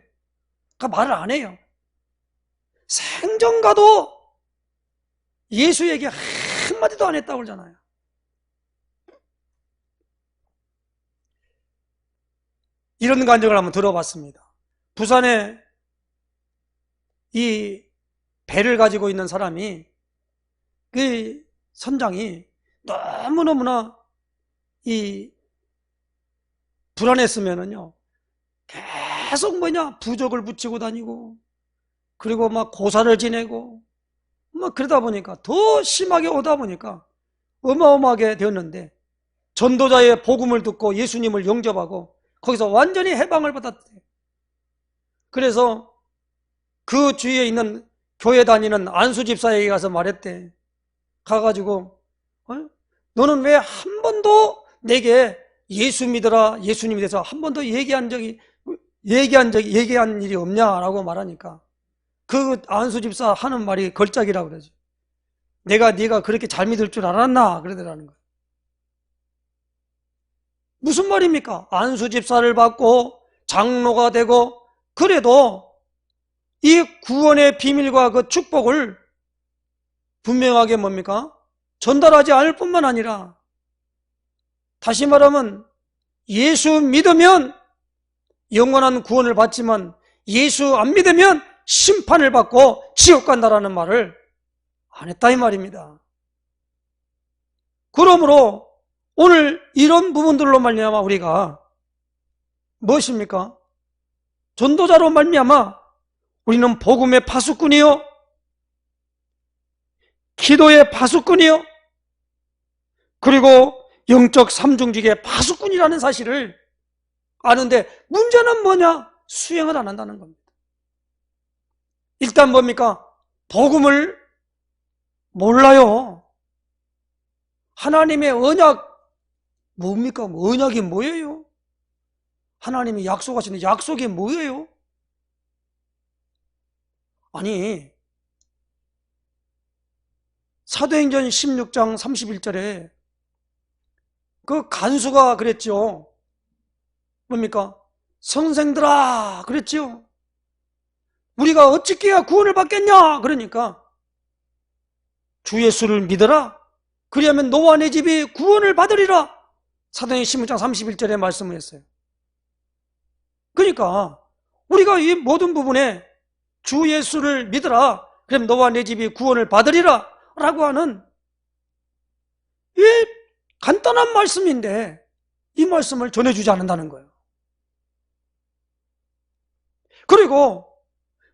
그러니까 말을 안 해요. 생전가도 예수에게 한마디도 안 했다고 그러잖아요. 이런 간증을 한번 들어봤습니다. 부산에 이 배를 가지고 있는 사람이 그 선장이 너무너무나 불안했으면은요 계속 부적을 붙이고 다니고 그리고 막 고사를 지내고 막 그러다 보니까 더 심하게 오다 보니까 어마어마하게 되었는데 전도자의 복음을 듣고 예수님을 영접하고 거기서 완전히 해방을 받았대요. 그래서 그 주위에 있는 교회 다니는 안수 집사에게 가서 말했대. 가가지고 너는 왜 한 번도 내게 예수 믿어라, 예수님에 대해서 한 번도 얘기한 일이 없냐라고 말하니까 그 안수 집사 하는 말이 걸작이라고 그러죠. 네가 그렇게 잘 믿을 줄 알았나 그러더라는 거예요. 무슨 말입니까? 안수 집사를 받고 장로가 되고 그래도 이 구원의 비밀과 그 축복을 분명하게 뭡니까? 전달하지 않을 뿐만 아니라 다시 말하면 예수 믿으면 영원한 구원을 받지만 예수 안 믿으면 심판을 받고 지옥 간다라는 말을 안 했다 이 말입니다. 그러므로 오늘 이런 부분들로 말미암아 우리가 무엇입니까? 전도자로 말미암아 우리는 복음의 파수꾼이요, 기도의 파수꾼이요, 그리고 영적 삼중직의 파수꾼이라는 사실을 아는데 문제는 뭐냐? 수행을 안 한다는 겁니다. 일단 뭡니까? 복음을 몰라요. 하나님의 언약 뭡니까? 언약이 뭐예요? 하나님이 약속하시는 약속이 뭐예요? 아니 사도행전 16장 31절에 그 간수가 그랬죠. 뭡니까? 선생들아 그랬죠. 우리가 어찌 해야 구원을 받겠냐? 그러니까 주 예수를 믿어라. 그리하면 너와 내 집이 구원을 받으리라. 사도행전 16장 31절에 말씀을 했어요. 그러니까 우리가 이 모든 부분에 주 예수를 믿어라, 그럼 너와 내 집이 구원을 받으리라 라고 하는 이 간단한 말씀인데 이 말씀을 전해주지 않는다는 거예요. 그리고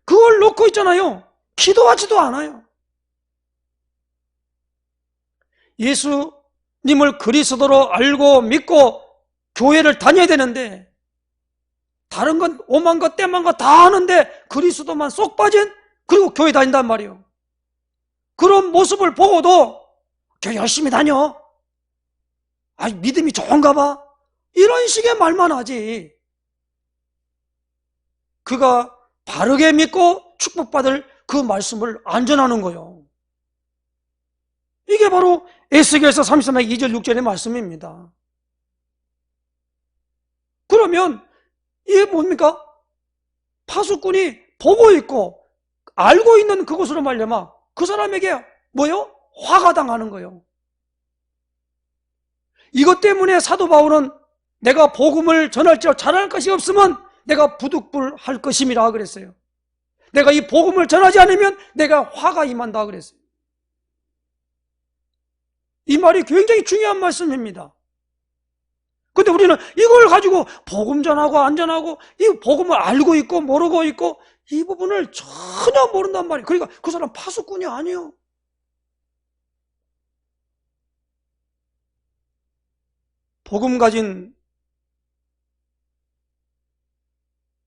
그걸 놓고 있잖아요. 기도하지도 않아요. 예수님을 그리스도로 알고 믿고 교회를 다녀야 되는데 다른 건 오만 것 때만 것 다 하는데 그리스도만 쏙 빠진 그리고 교회 다닌단 말이에요. 그런 모습을 보고도 교회 열심히 다녀. 믿음이 좋은가 봐. 이런 식의 말만 하지. 그가 바르게 믿고 축복받을 그 말씀을 안 전하는 거예요. 이게 바로 에스겔서 33장 2절 6절의 말씀입니다. 그러면 이게 뭡니까? 파수꾼이 보고 있고 알고 있는 그것으로 말려마 그 사람에게 뭐요? 화가 당하는 거예요. 이것 때문에 사도 바울은 내가 복음을 전할지라도 잘할 것이 없으면 내가 부득불할 것임이라 그랬어요. 내가 이 복음을 전하지 않으면 내가 화가 임한다 그랬어요. 이 말이 굉장히 중요한 말씀입니다. 근데 우리는 이걸 가지고 복음 전하고 안 전하고 이 복음을 알고 있고 모르고 있고 이 부분을 전혀 모른단 말이에요. 그러니까 그 사람 파수꾼이 아니에요. 복음 가진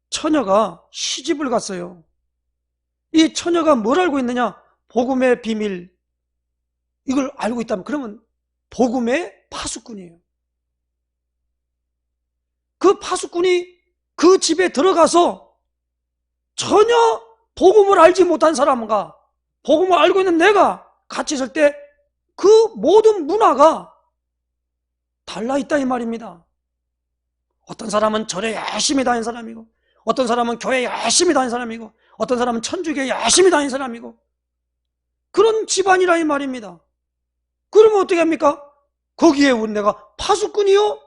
처녀가 시집을 갔어요. 이 처녀가 뭘 알고 있느냐? 복음의 비밀. 이걸 알고 있다면 그러면 복음의 파수꾼이에요. 그 파수꾼이 그 집에 들어가서 전혀 복음을 알지 못한 사람과 복음을 알고 있는 내가 같이 있을 때 그 모든 문화가 달라있다 이 말입니다. 어떤 사람은 절에 열심히 다니는 사람이고 어떤 사람은 교회 열심히 다니는 사람이고 어떤 사람은 천주교에 열심히 다니는 사람이고 그런 집안이라 이 말입니다. 그러면 어떻게 합니까? 거기에 온 내가 파수꾼이요?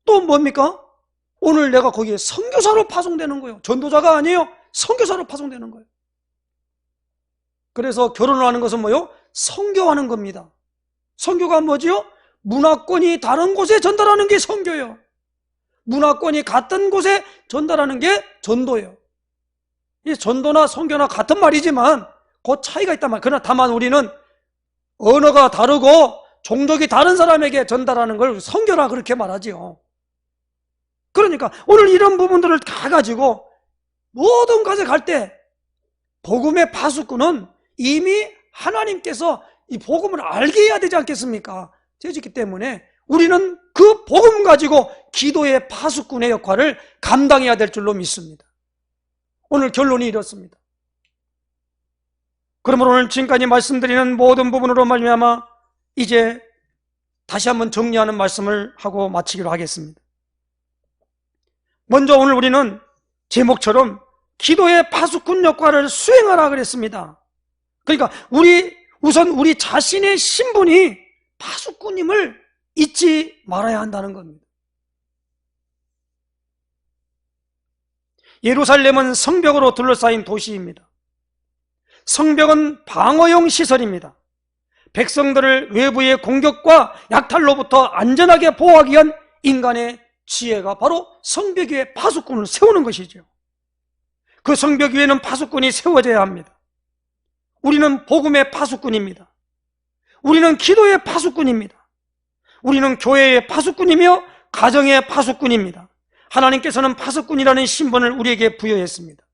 또 뭡니까? 오늘 내가 거기에 선교사로 파송되는 거예요. 전도자가 아니에요. 선교사로 파송되는 거예요. 그래서 결혼을 하는 것은 뭐예요? 선교하는 겁니다. 선교가 뭐지요? 문화권이 다른 곳에 전달하는 게 선교예요. 문화권이 같은 곳에 전달하는 게 전도예요. 이 전도나 선교나 같은 말이지만 그 차이가 있단 말이에요. 그러나 다만 우리는 언어가 다르고 종족이 다른 사람에게 전달하는 걸 선교라 그렇게 말하지요. 그러니까 오늘 이런 부분들을 다 가지고 모든 곳에 갈 때 복음의 파수꾼은 이미 하나님께서 이 복음을 알게 해야 되지 않겠습니까? 되었기 때문에 우리는 그 복음 가지고 기도의 파수꾼의 역할을 감당해야 될 줄로 믿습니다. 오늘 결론이 이렇습니다. 그러므로 오늘 지금까지 말씀드리는 모든 부분으로 말미암아 이제 다시 한번 정리하는 말씀을 하고 마치기로 하겠습니다. 먼저 오늘 우리는 제목처럼 기도의 파수꾼 역할을 수행하라 그랬습니다. 그러니까 우선 우리 자신의 신분이 파수꾼임을 잊지 말아야 한다는 겁니다. 예루살렘은 성벽으로 둘러싸인 도시입니다. 성벽은 방어용 시설입니다. 백성들을 외부의 공격과 약탈로부터 안전하게 보호하기 위한 인간의 지혜가 바로 성벽 위에 파수꾼을 세우는 것이죠. 그 성벽 위에는 파수꾼이 세워져야 합니다. 우리는 복음의 파수꾼입니다. 우리는 기도의 파수꾼입니다. 우리는 교회의 파수꾼이며 가정의 파수꾼입니다. 하나님께서는 파수꾼이라는 신분을 우리에게 부여했습니다.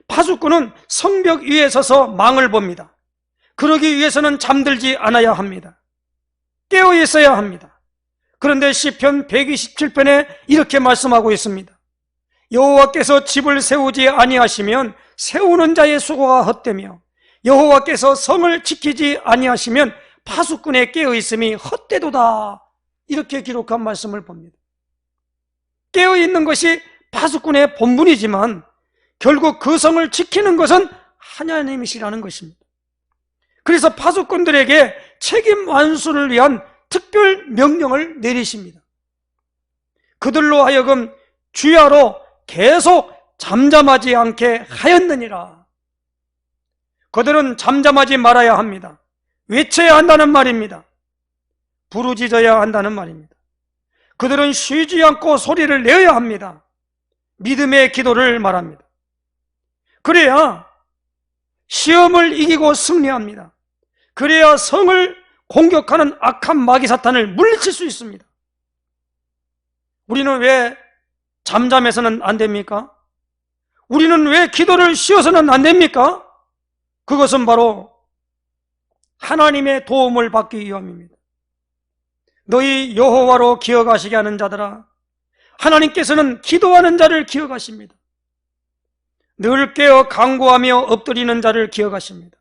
파수꾼은 성벽 위에 서서 망을 봅니다. 그러기 위해서는 잠들지 않아야 합니다. 깨어 있어야 합니다. 그런데 시편 127편에 이렇게 말씀하고 있습니다. 여호와께서 집을 세우지 아니하시면 세우는 자의 수고가 헛되며 여호와께서 성을 지키지 아니하시면 파수꾼의 깨어있음이 헛되도다. 이렇게 기록한 말씀을 봅니다. 깨어있는 것이 파수꾼의 본분이지만 결국 그 성을 지키는 것은 하나님이시라는 것입니다. 그래서 파수꾼들에게 책임 완수를 위한 특별 명령을 내리십니다. 그들로 하여금 주야로 계속 잠잠하지 않게 하였느니라. 그들은 잠잠하지 말아야 합니다. 외쳐야 한다는 말입니다. 부르짖어야 한다는 말입니다. 그들은 쉬지 않고 소리를 내어야 합니다. 믿음의 기도를 말합니다. 그래야 시험을 이기고 승리합니다. 그래야 성을 공격하는 악한 마귀 사탄을 물리칠 수 있습니다. 우리는 왜 잠잠해서는 안 됩니까? 우리는 왜 기도를 쉬어서는 안 됩니까? 그것은 바로 하나님의 도움을 받기 위함입니다. 너희 여호와로 기억하시게 하는 자들아, 하나님께서는 기도하는 자를 기억하십니다. 늘 깨어 간구하며 엎드리는 자를 기억하십니다.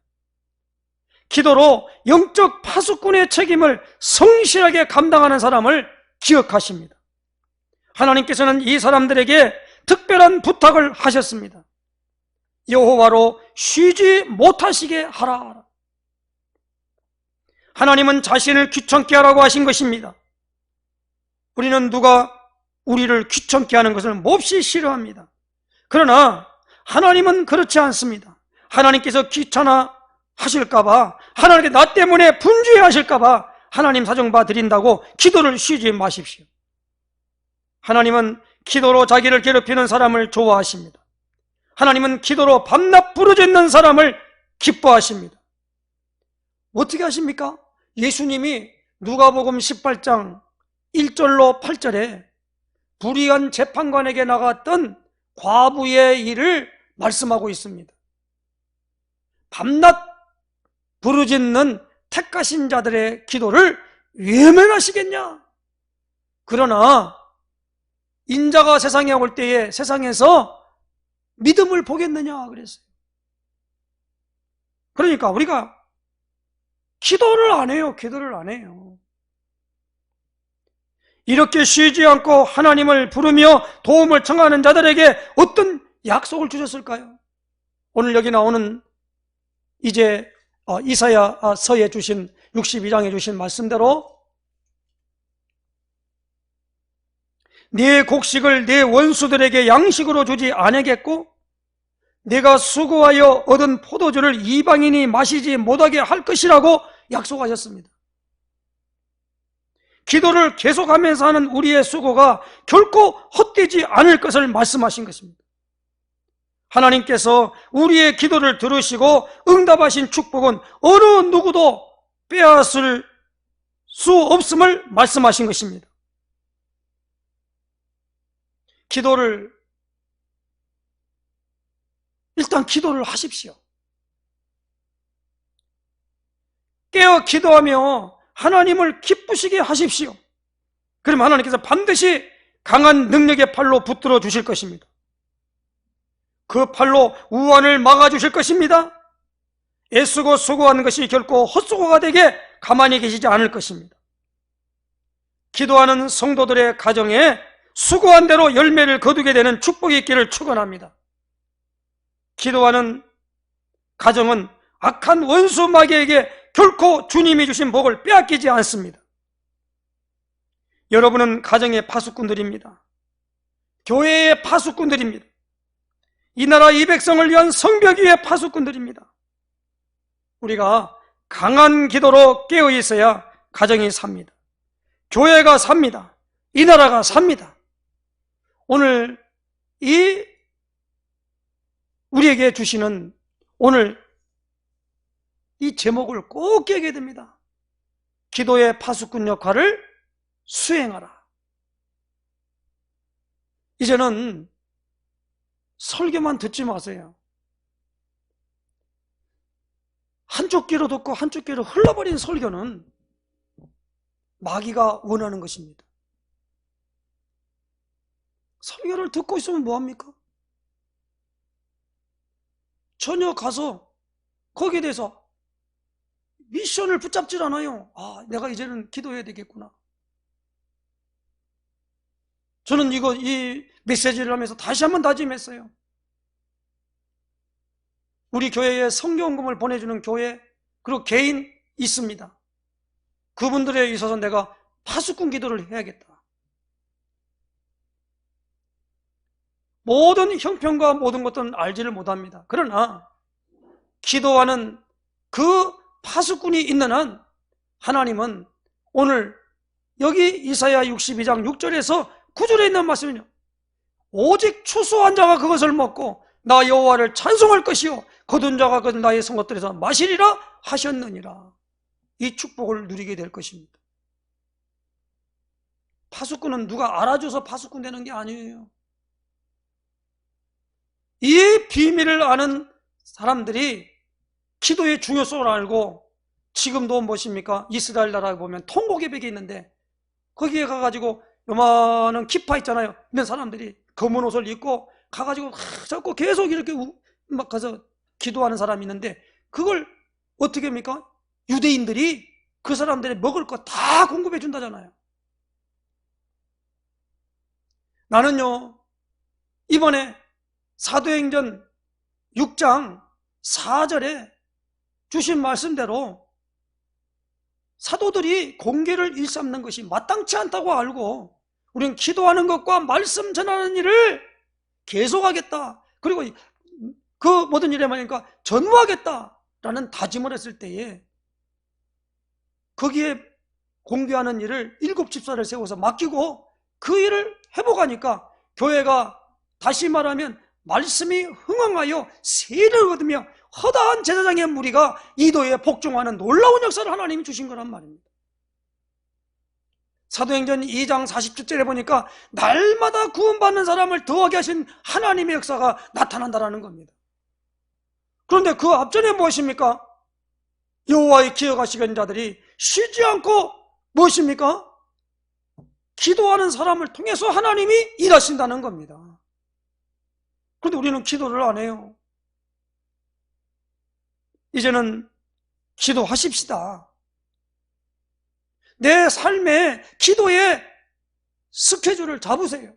기도로 영적 파수꾼의 책임을 성실하게 감당하는 사람을 기억하십니다. 하나님께서는 이 사람들에게 특별한 부탁을 하셨습니다. 여호와로 쉬지 못하시게 하라. 하나님은 자신을 귀찮게 하라고 하신 것입니다. 우리는 누가 우리를 귀찮게 하는 것을 몹시 싫어합니다. 그러나 하나님은 그렇지 않습니다. 하나님께서 귀찮아 하실까봐, 하나님께 나 때문에 분주해 하실까봐 하나님 사정 봐드린다고 기도를 쉬지 마십시오. 하나님은 기도로 자기를 괴롭히는 사람을 좋아하십니다. 하나님은 기도로 밤낮 부르짖는 사람을 기뻐하십니다. 어떻게 하십니까? 예수님이 누가복음 18장 1절로 8절에 불의한 재판관에게 나갔던 과부의 일을 말씀하고 있습니다. 밤낮 부르짖는 택하신 자들의 기도를 왜 멸하시겠냐? 그러나 인자가 세상에 올 때에 세상에서 믿음을 보겠느냐 그랬어요. 그러니까 우리가 기도를 안 해요. 기도를 안 해요. 이렇게 쉬지 않고 하나님을 부르며 도움을 청하는 자들에게 어떤 약속을 주셨을까요? 오늘 여기 나오는 이제 이사야서에 주신 62장에 주신 말씀대로 네 곡식을 네 원수들에게 양식으로 주지 아니겠고 내가 수고하여 얻은 포도주를 이방인이 마시지 못하게 할 것이라고 약속하셨습니다. 기도를 계속하면서 하는 우리의 수고가 결코 헛되지 않을 것을 말씀하신 것입니다. 하나님께서 우리의 기도를 들으시고 응답하신 축복은 어느 누구도 빼앗을 수 없음을 말씀하신 것입니다. 일단 기도를 하십시오. 깨어 기도하며 하나님을 기쁘시게 하십시오. 그러면 하나님께서 반드시 강한 능력의 팔로 붙들어 주실 것입니다. 그 팔로 우환을 막아주실 것입니다. 애쓰고 수고하는 것이 결코 헛수고가 되게 가만히 계시지 않을 것입니다. 기도하는 성도들의 가정에 수고한 대로 열매를 거두게 되는 축복이 있기를 축원합니다. 기도하는 가정은 악한 원수 마귀에게 결코 주님이 주신 복을 빼앗기지 않습니다. 여러분은 가정의 파수꾼들입니다. 교회의 파수꾼들입니다. 이 나라 이 백성을 위한 성벽 위의 파수꾼들입니다. 우리가 강한 기도로 깨어 있어야 가정이 삽니다. 교회가 삽니다. 이 나라가 삽니다. 오늘 우리에게 주시는 오늘 이 제목을 꼭 깨게 됩니다. 기도의 파수꾼 역할을 수행하라. 이제는 설교만 듣지 마세요. 한쪽 귀로 듣고 한쪽 귀로 흘러버린 설교는 마귀가 원하는 것입니다. 설교를 듣고 있으면 뭐합니까? 전혀 가서 거기에 대해서 미션을 붙잡질 않아요. 내가 이제는 기도해야 되겠구나. 저는 이 메시지를 하면서 다시 한번 다짐했어요. 우리 교회에 성경금을 보내주는 교회 그리고 개인 있습니다. 그분들에 있어서 내가 파수꾼 기도를 해야겠다. 모든 형편과 모든 것들은 알지를 못합니다. 그러나 기도하는 그 파수꾼이 있는 한 하나님은 오늘 여기 이사야 62장 6절에서 9절에 있는 말씀은요, 오직 추수한 자가 그것을 먹고 나 여호와를 찬송할 것이요 거둔 자가 그 나의 성읍들에서 마시리라 하셨느니라. 이 축복을 누리게 될 것입니다. 파수꾼은 누가 알아줘서 파수꾼 되는 게 아니에요. 이 비밀을 아는 사람들이 기도의 중요성을 알고, 지금도 무엇입니까? 이스라엘 나라에 보면 통곡예배가 있는데 거기에 가가지고 요만한 기파 있잖아요. 있는 사람들이 검은 옷을 입고 가가지고 자꾸 계속 이렇게 막 가서 기도하는 사람이 있는데, 그걸 어떻게 합니까? 유대인들이 그 사람들이 먹을 거 다 공급해 준다잖아요. 나는요, 이번에 사도행전 6장 4절에 주신 말씀대로 사도들이 공개를 일삼는 것이 마땅치 않다고 알고 우리는 기도하는 것과 말씀 전하는 일을 계속하겠다, 그리고 그 모든 일에 말이니까 전무하겠다라는 다짐을 했을 때에 거기에 공개하는 일을 7집사를 세워서 맡기고 그 일을 회복하니까 교회가 다시 말하면 말씀이 흥황하여 세를 얻으며 허다한 제사장의 무리가 이도에 복종하는 놀라운 역사를 하나님이 주신 거란 말입니다. 사도행전 2장 47절에 보니까 날마다 구원받는 사람을 더하게 하신 하나님의 역사가 나타난다는 겁니다. 그런데 그 앞전에 무엇입니까? 여호와의 기억하시는 자들이 쉬지 않고 무엇입니까? 기도하는 사람을 통해서 하나님이 일하신다는 겁니다. 그런데 우리는 기도를 안 해요. 이제는 기도하십시다. 내 삶의 기도의 스케줄을 잡으세요.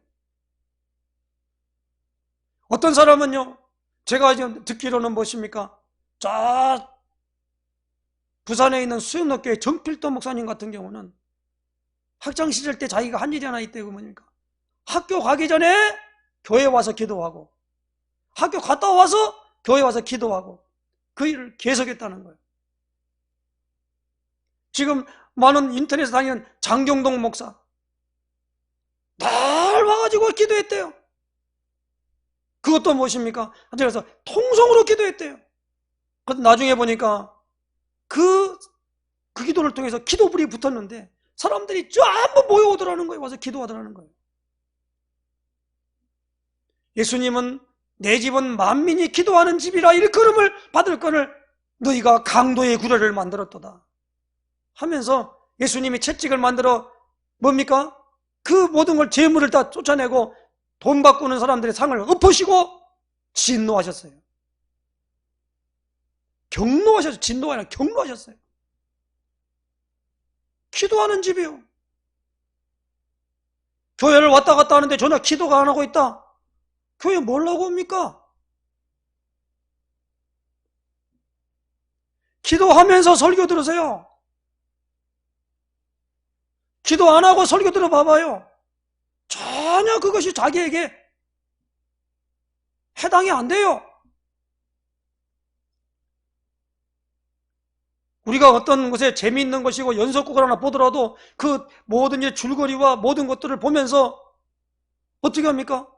어떤 사람은요, 제가 지금 듣기로는 무엇입니까? 저 부산에 있는 수영로교회 정필도 목사님 같은 경우는 학창시절 때 자기가 한 일이 하나 있다고 보니까 학교 가기 전에 교회 와서 기도하고 학교 갔다 와서 교회 와서 기도하고 그 일을 계속했다는 거예요. 지금 많은 인터넷에 다니는 장경동 목사 날 와가지고 기도했대요. 그것도 무엇입니까? 그래서 통성으로 기도했대요. 그런데 나중에 보니까 그 기도를 통해서 기도불이 붙었는데 사람들이 전부 모여오더라는 거예요. 와서 기도하더라는 거예요. 예수님은 내 집은 만민이 기도하는 집이라 일컬음을 받을 거를 너희가 강도의 구례를 만들었도다 하면서 예수님이 채찍을 만들어 뭡니까? 그 모든 걸 재물을 다 쫓아내고 돈 바꾸는 사람들의 상을 엎으시고 진노하셨어요. 경노하셨어요. 진노가 아니라 경노하셨어요. 기도하는 집이요. 교회를 왔다 갔다 하는데 전혀 기도가 안 하고 있다. 교회 뭐라고 합니까? 기도하면서 설교 들으세요. 기도 안 하고 설교 들어봐봐요. 전혀 그것이 자기에게 해당이 안 돼요. 우리가 어떤 것에 재미있는 것이고 연속극을 하나 보더라도 그 모든 일 줄거리와 모든 것들을 보면서 어떻게 합니까?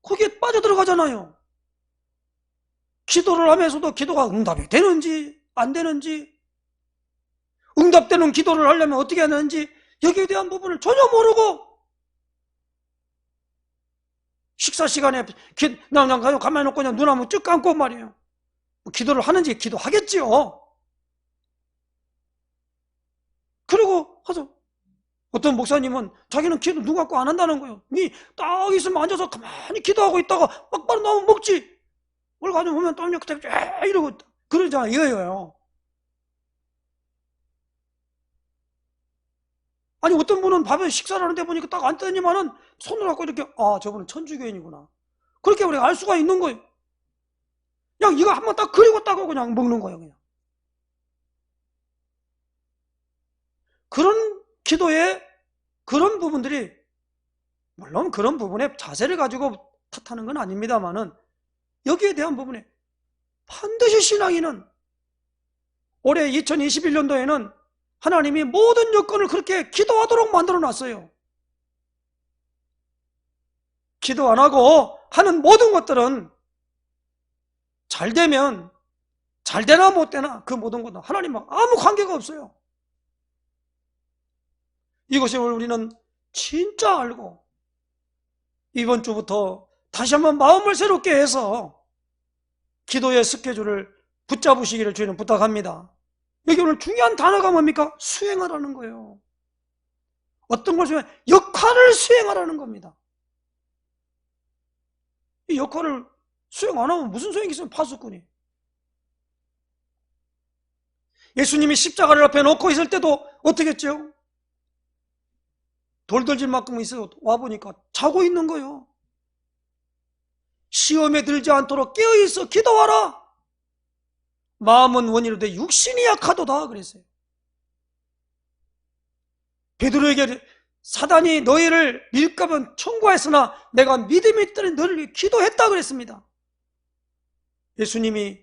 거기에 빠져들어가잖아요. 기도를 하면서도 기도가 응답이 되는지 안 되는지, 응답되는 기도를 하려면 어떻게 해야 되는지 여기에 대한 부분을 전혀 모르고 식사 시간에 그냥 가만히 놓고 그냥 눈 한번 쭉 감고 말이에요. 기도를 하는지 기도하겠지요. 그리고 하죠. 어떤 목사님은 자기는 기도 누구 갖고 안 한다는 거예요. 니 딱 있으면 앉아서 가만히 기도하고 있다가 막바로 나오면 먹지. 뭘 가지고 보면 또 이러고 그러잖아요. 이거예요. 아니 어떤 분은 밥에 식사를 하는데 보니까 딱 앉더니만은 손을 갖고 이렇게 저분은 천주교인이구나. 그렇게 우리가 알 수가 있는 거예요. 그냥 이거 한번 딱 그리고 딱 그냥 먹는 거예요. 그냥. 그런 기도에 그런 부분들이, 물론 그런 부분에 자세를 가지고 탓하는 건 아닙니다만은 여기에 대한 부분에 반드시 신앙인은 올해 2021년도에는 하나님이 모든 여건을 그렇게 기도하도록 만들어 놨어요. 기도 안 하고 하는 모든 것들은 잘 되면 잘 되나 못 되나 그 모든 것은 하나님과 아무 관계가 없어요. 이것을 우리는 진짜 알고 이번 주부터 다시 한번 마음을 새롭게 해서 기도의 스케줄을 붙잡으시기를 주님 부탁합니다. 여기 오늘 중요한 단어가 뭡니까? 수행하라는 거예요. 어떤 걸 수행? 역할을 수행하라는 겁니다. 이 역할을 수행 안 하면 무슨 소용이 있어요? 파수꾼이. 예수님이 십자가를 앞에 놓고 있을 때도 어떻게 했죠? 돌들질 만큼 있어요. 와보니까 자고 있는 거예요. 시험에 들지 않도록 깨어있어 기도하라. 마음은 원이로되 육신이 약하도다 그랬어요. 베드로에게 사단이 너희를 밀까면 청구했으나 내가 믿음이 있더니 너를 위해 기도했다 그랬습니다. 예수님이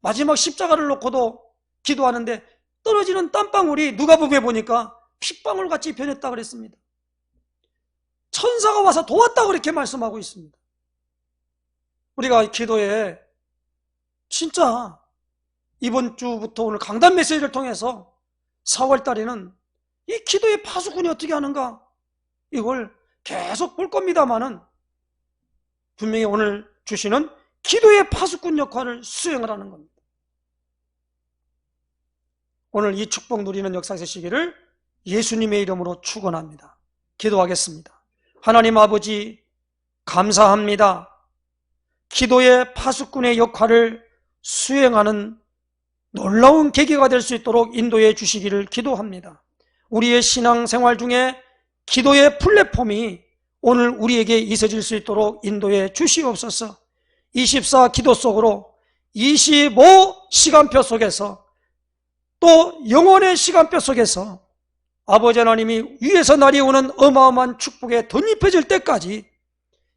마지막 십자가를 놓고도 기도하는데 떨어지는 땀방울이 누가복음에 보니까 핏방울 같이 변했다 그랬습니다. 천사가 와서 도왔다 그렇게 말씀하고 있습니다. 우리가 기도에 진짜 이번 주부터 오늘 강단 메시지를 통해서 4월달에는 이 기도의 파수꾼이 어떻게 하는가 이걸 계속 볼 겁니다만은 분명히 오늘 주시는 기도의 파수꾼 역할을 수행하라는 겁니다. 오늘 이 축복 누리는 역사 되시기를 예수님의 이름으로 축원합니다. 기도하겠습니다. 하나님 아버지 감사합니다. 기도의 파수꾼의 역할을 수행하는 놀라운 계기가 될 수 있도록 인도해 주시기를 기도합니다. 우리의 신앙생활 중에 기도의 플랫폼이 오늘 우리에게 있어질 수 있도록 인도해 주시옵소서. 24 기도 속으로 25시간표 속에서 또 영혼의 시간표 속에서 아버지 하나님이 위에서 날이 오는 어마어마한 축복에 덧입혀질 때까지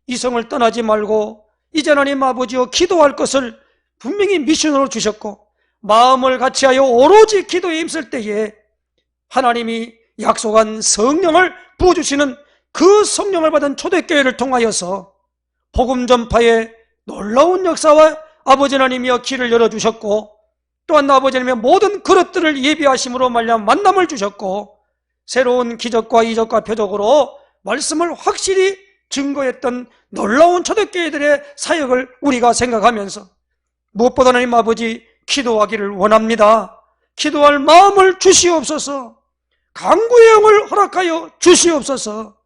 이성을 떠나지 말고 이제 하나님 아버지여 기도할 것을 분명히 미션으로 주셨고 마음을 같이하여 오로지 기도에 힘쓸 때에 하나님이 약속한 성령을 부어주시는 그 성령을 받은 초대교회를 통하여서 복음 전파의 놀라운 역사와 아버지 하나님이여 길을 열어주셨고 또한 아버지 하나님의 모든 그릇들을 예비하심으로 말미암아 만남을 주셨고 새로운 기적과 이적과 표적으로 말씀을 확실히 증거했던 놀라운 초대교회들의 사역을 우리가 생각하면서 무엇보다 하나님 아버지 기도하기를 원합니다. 기도할 마음을 주시옵소서. 강구의 영을 허락하여 주시옵소서.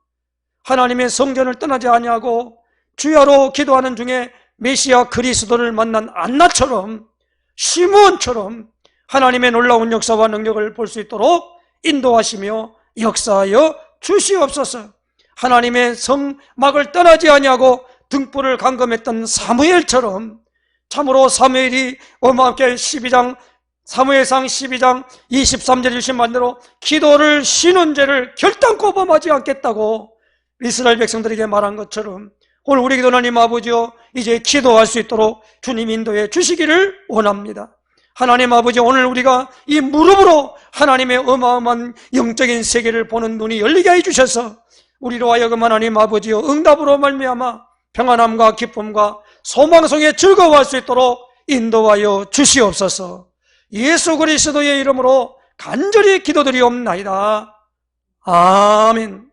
하나님의 성전을 떠나지 아니하고 주야로 기도하는 중에 메시아 그리스도를 만난 안나처럼 시므온처럼 하나님의 놀라운 역사와 능력을 볼 수 있도록 인도하시며 역사하여 주시옵소서. 하나님의 성막을 떠나지 아니하고 등불을 감금했던 사무엘처럼 참으로 사무엘이 어마하게 사무엘상 12장 23절 20만대로 기도를 쉬는 죄를 결단코 범하지 않겠다고 이스라엘 백성들에게 말한 것처럼 오늘 우리 기도 하나님 아버지여 이제 기도할 수 있도록 주님 인도해 주시기를 원합니다. 하나님 아버지 오늘 우리가 이 무릎으로 하나님의 어마어마한 영적인 세계를 보는 눈이 열리게 해주셔서 우리로 하여금 하나님 아버지여 응답으로 말미암아 평안함과 기쁨과 소망 속에 즐거워할 수 있도록 인도하여 주시옵소서. 예수 그리스도의 이름으로 간절히 기도드리옵나이다. 아멘.